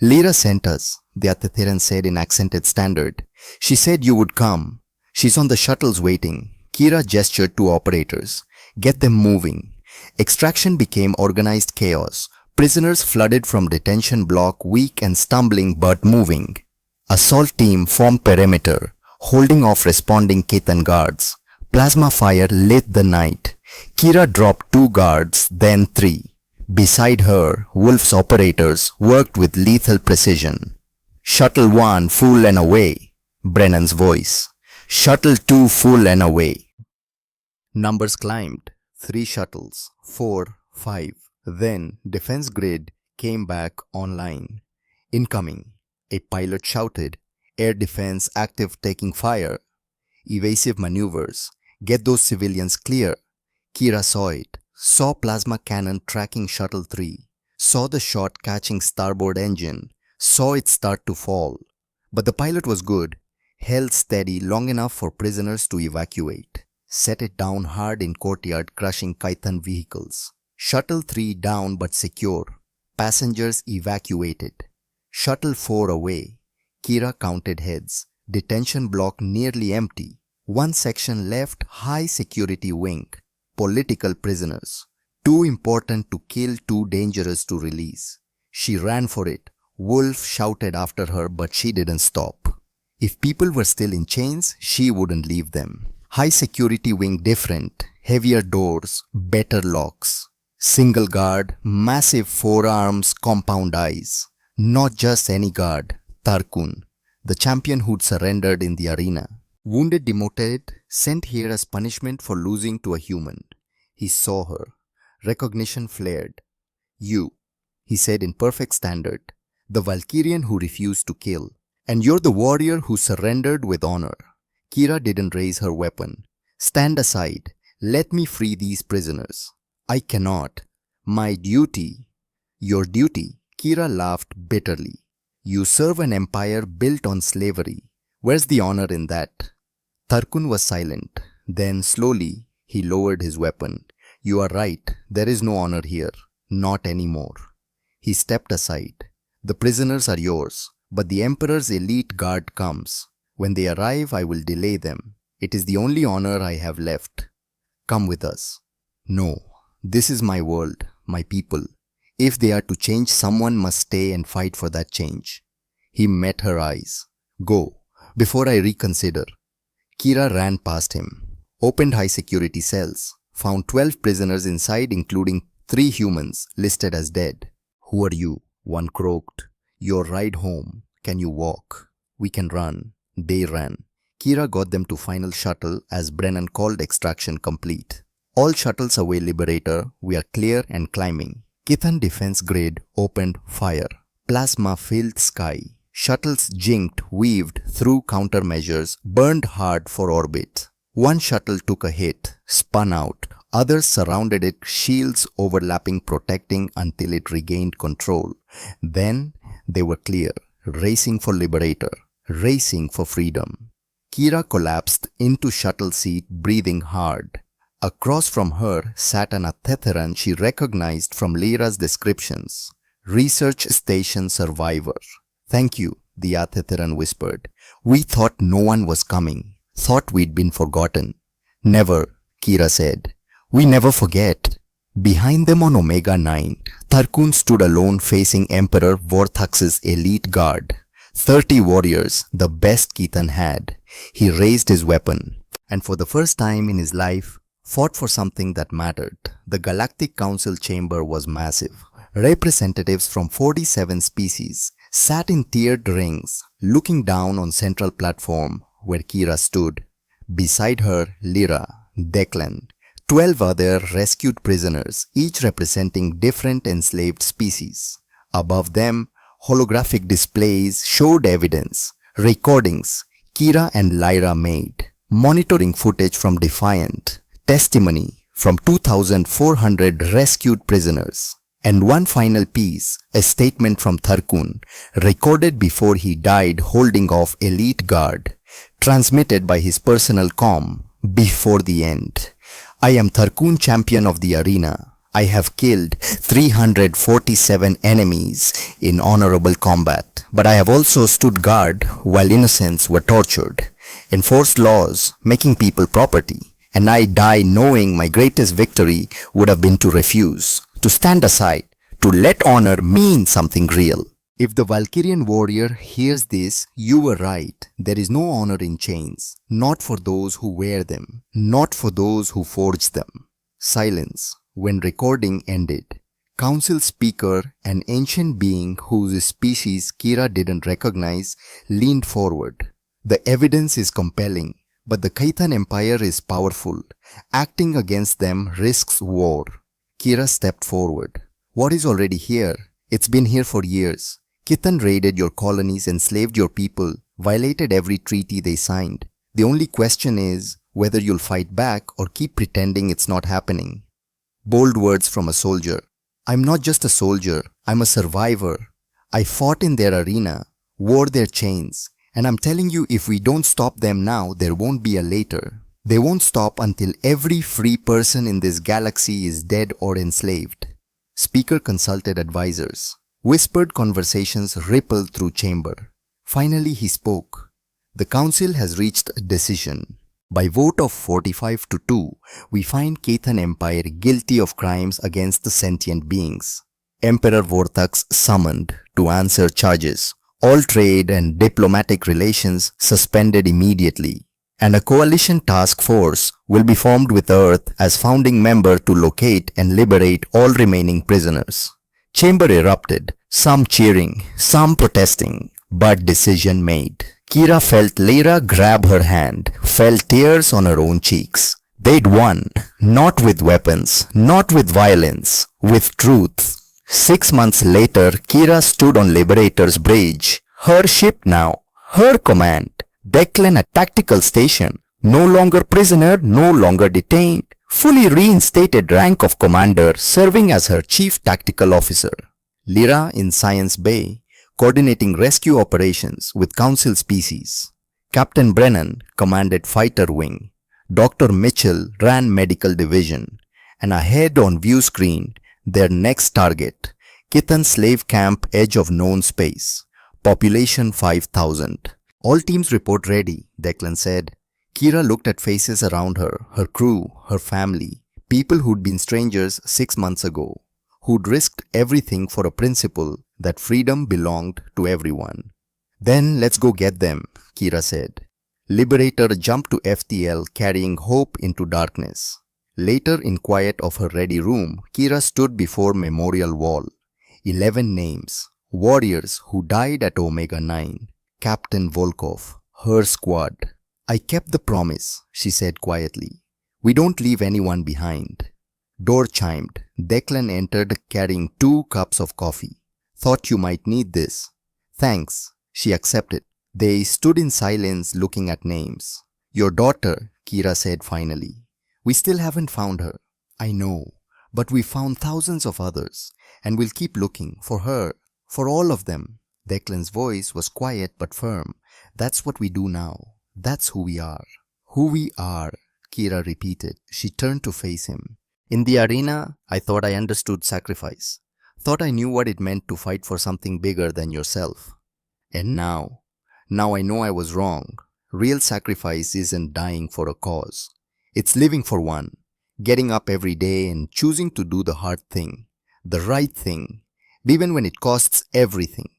Speaker 1: Lyra sent us, the Athetheran said in accented standard. She said you would come. She's on the shuttles waiting. Kira gestured to operators. Get them moving. Extraction became organized chaos. Prisoners flooded from detention block, weak and stumbling but moving. Assault team formed perimeter, holding off responding Ketan guards. Plasma fire lit the night. Kira dropped 2 guards, then 3. Beside her, Wolf's operators worked with lethal precision. Shuttle 1 full and away, Brennan's voice. Shuttle 2 full and away. Numbers climbed. 3 shuttles, 4, 5. Then defense grid came back online. Incoming. A pilot shouted. Air defense active, taking fire. Evasive maneuvers. Get those civilians clear. Kira saw it. Saw plasma cannon tracking shuttle 3. Saw the shot catching starboard engine. Saw it start to fall. But the pilot was good. Held steady long enough for prisoners to evacuate. Set it down hard in courtyard, crushing Kythan vehicles. Shuttle 3 down but secure. Passengers evacuated. Shuttle 4 away. Kira counted heads. Detention block nearly empty. 1 section left, high security wing. Political prisoners. Too important to kill, too dangerous to release. She ran for it. Wolf shouted after her, but she didn't stop. If people were still in chains, she wouldn't leave them. High security wing different. Heavier doors, better locks. Single guard, massive forearms, compound eyes. Not just any guard. Tarkun, the champion who'd surrendered in the arena. Wounded, demoted, sent here as punishment for losing to a human. He saw her. Recognition flared. You, he said in perfect standard, the Valkyrian who refused to kill. And you're the warrior who surrendered with honor. Kira didn't raise her weapon. Stand aside. Let me free these prisoners. I cannot. My duty. Your duty. Kira laughed bitterly. You serve an empire built on slavery. Where's the honor in that? Tarkun was silent. Then slowly, he lowered his weapon. You are right. There is no honor here. Not anymore. He stepped aside. The prisoners are yours. But the Emperor's elite guard comes. When they arrive, I will delay them. It is the only honor I have left. Come with us. No, this is my world, my people. If they are to change, someone must stay and fight for that change. He met her eyes. Go, before I reconsider. Kira ran past him, opened high security cells, found 12 prisoners inside including 3 humans listed as dead. Who are you? One croaked. Your ride home. Can you walk? We can run. They ran. Kira got them to final shuttle as Brennan called extraction complete. All shuttles away, Liberator. We are clear and climbing. Kithan defense grid opened fire. Plasma filled sky. Shuttles jinked, weaved through countermeasures, burned hard for orbit. One shuttle took a hit, spun out. Others surrounded it, shields overlapping, protecting until it regained control. Then they were clear, racing for Liberator, racing for freedom. Kira collapsed into shuttle seat, breathing hard. Across from her sat an Athetheran she recognized from Lyra's descriptions. Research Station Survivor. Thank you, the Athetheran whispered. We thought no one was coming. Thought we'd been forgotten. Never, Kira said. We never forget. Behind them on Omega 9, Tarkun stood alone facing Emperor Vorthax's elite guard. 30 warriors, the best Kithan had. He raised his weapon, and for the first time in his life, fought for something that mattered. The Galactic Council chamber was massive. Representatives from 47 species sat in tiered rings, looking down on central platform where Kira stood. Beside her, Lyra, Declan, 12 other rescued prisoners, each representing different enslaved species. Above them, holographic displays showed evidence, recordings Kira and Lyra made, monitoring footage from Defiant, testimony from 2,400 rescued prisoners, and one final piece, a statement from Tarkun, recorded before he died holding off elite guard, transmitted by his personal comm before the end. I am Tarkun, champion of the arena. I have killed 347 enemies in honorable combat, but I have also stood guard while innocents were tortured, enforced laws making people property, and I die knowing my greatest victory would have been to refuse, to stand aside, to let honor mean something real. If the Valkyrian warrior hears this, you were right. There is no honor in chains, not for those who wear them, not for those who forge them. Silence when recording ended. Council speaker, an ancient being whose species Kira didn't recognize, leaned forward. The evidence is compelling, but the Kithan Empire is powerful. Acting against them risks war. Kira stepped forward. What is already here? It's been here for years. Kithan raided your colonies, enslaved your people, violated every treaty they signed. The only question is whether you'll fight back or keep pretending it's not happening. Bold words from a soldier. I'm not just a soldier, I'm a survivor. I fought in their arena, wore their chains, and I'm telling you, if we don't stop them now, there won't be a later. They won't stop until every free person in this galaxy is dead or enslaved. Speaker consulted advisors. Whispered conversations rippled through chamber. Finally he spoke. The council has reached a decision. By vote of 45-2, we find Kithan Empire guilty of crimes against the sentient beings. Emperor Vorthax summoned to answer charges. All trade and diplomatic relations suspended immediately. And a coalition task force will be formed with Earth as founding member to locate and liberate all remaining prisoners. Chamber erupted, some cheering, some protesting, but decision made. Kira felt Lyra grab her hand, felt tears on her own cheeks. They'd won, not with weapons, not with violence, with truth. 6 months later, Kira stood on Liberator's bridge. Her ship now, her command. Declan a tactical station, no longer prisoner, no longer detained. Fully reinstated rank of commander, serving as her chief tactical officer. Lyra in Science Bay, coordinating rescue operations with council species. Captain Brennan commanded fighter wing. Dr. Mitchell ran medical division. And ahead on view screen, their next target, Kithan slave camp edge of known space. Population 5,000. All teams report ready, Declan said. Kira looked at faces around her, her crew, her family, people who'd been strangers 6 months ago, who'd risked everything for a principle that freedom belonged to everyone. Then let's go get them, Kira said. Liberator jumped to FTL carrying hope into darkness. Later, in quiet of her ready room, Kira stood before memorial wall. 11 names, warriors who died at Omega 9. Captain Volkov, her squad. I kept the promise, she said quietly. We don't leave anyone behind. Door chimed. Declan entered carrying 2 cups of coffee. Thought you might need this. Thanks, she accepted. They stood in silence looking at names. Your daughter, Kira said finally. We still haven't found her. I know, but we found thousands of others, and we'll keep looking for her, for all of them. Declan's voice was quiet but firm. That's what we do now. That's who we are. Who we are, Kira repeated. She turned to face him. In the arena, I thought I understood sacrifice. Thought I knew what it meant to fight for something bigger than yourself. And now I know I was wrong. Real sacrifice isn't dying for a cause. It's living for one, getting up every day and choosing to do the hard thing, the right thing, even when it costs everything.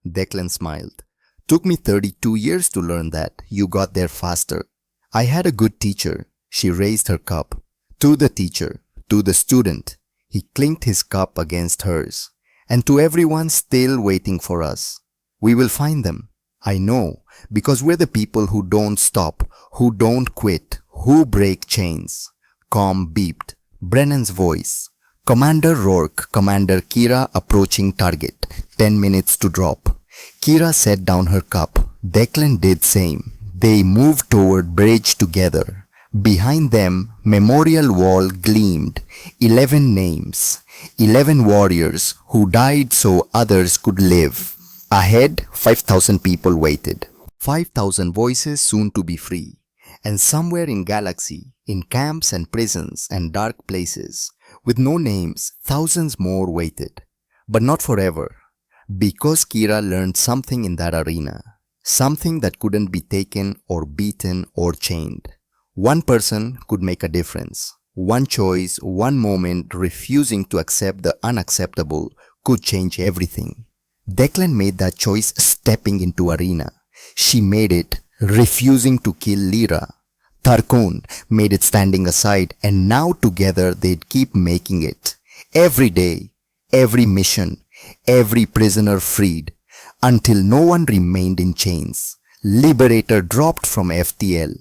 Speaker 1: Declan smiled. Took me 32 years to learn that. You got there faster. I had a good teacher. She raised her cup. To the teacher, to the student. He clinked his cup against hers. And to everyone still waiting for us. We will find them. I know, because we're the people who don't stop, who don't quit, who break chains. Com beeped. Brennan's voice. Commander Rourke, Commander Kira approaching target. 10 minutes to drop. Kira set down her cup. Declan did same. They moved toward bridge together. Behind them, memorial wall gleamed. 11 names. 11 warriors who died so others could live. Ahead, 5,000 people waited. 5,000 voices soon to be free. And somewhere in galaxy, in camps and prisons and dark places, with no names, thousands more waited. But not forever. Because Kira learned something in that arena. Something that couldn't be taken or beaten or chained. One person could make a difference. One choice, one moment refusing to accept the unacceptable could change everything. Declan made that choice stepping into arena. She made it refusing to kill Lyra. Tarkon made it standing aside, and now together they'd keep making it. Every day, every mission, every prisoner freed, until no one remained in chains. Liberator dropped from FTL.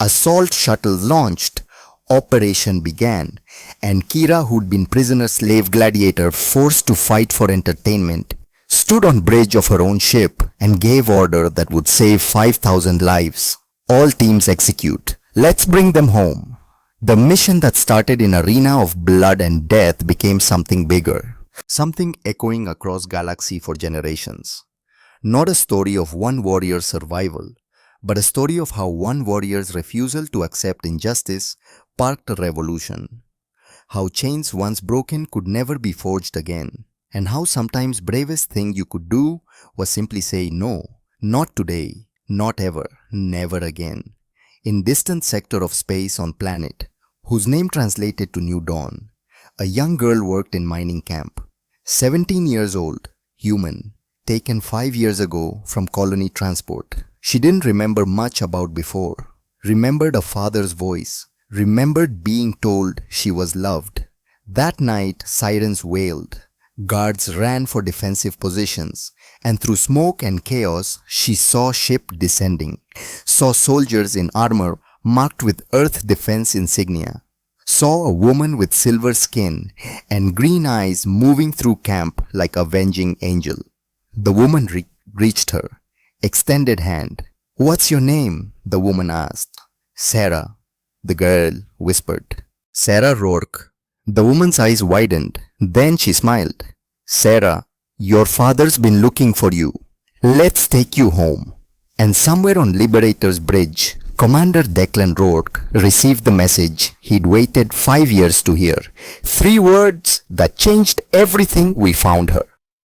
Speaker 1: Assault shuttle launched. Operation began, and Kira, who'd been prisoner slave gladiator forced to fight for entertainment, stood on bridge of her own ship and gave order that would save 5,000 lives. All teams execute. Let's bring them home. The mission that started in arena of blood and death became something bigger. Something echoing across galaxy for generations. Not a story of one warrior's survival, but a story of how one warrior's refusal to accept injustice sparked a revolution. How chains once broken could never be forged again. And how sometimes bravest thing you could do was simply say no, not today, not ever, never again. In distant sector of space on planet, whose name translated to New Dawn, a young girl worked in mining camp. 17 years old, human, taken 5 years ago from colony transport. She didn't remember much about before. Remembered a father's voice. Remembered being told she was loved. That night, sirens wailed. Guards ran for defensive positions, and through smoke and chaos, she saw ship descending, saw soldiers in armor marked with Earth defense insignia, saw a woman with silver skin and green eyes moving through camp like a avenging angel. The woman reached her, extended hand. "What's your name?" the woman asked. "Sarah," the girl whispered. "Sarah Rourke." The woman's eyes widened. Then she smiled. "Sarah, your father's been looking for you. Let's take you home." And somewhere on Liberator's bridge, Commander Declan Rourke received the message he'd waited 5 years to hear. 3 words that changed everything: we found her.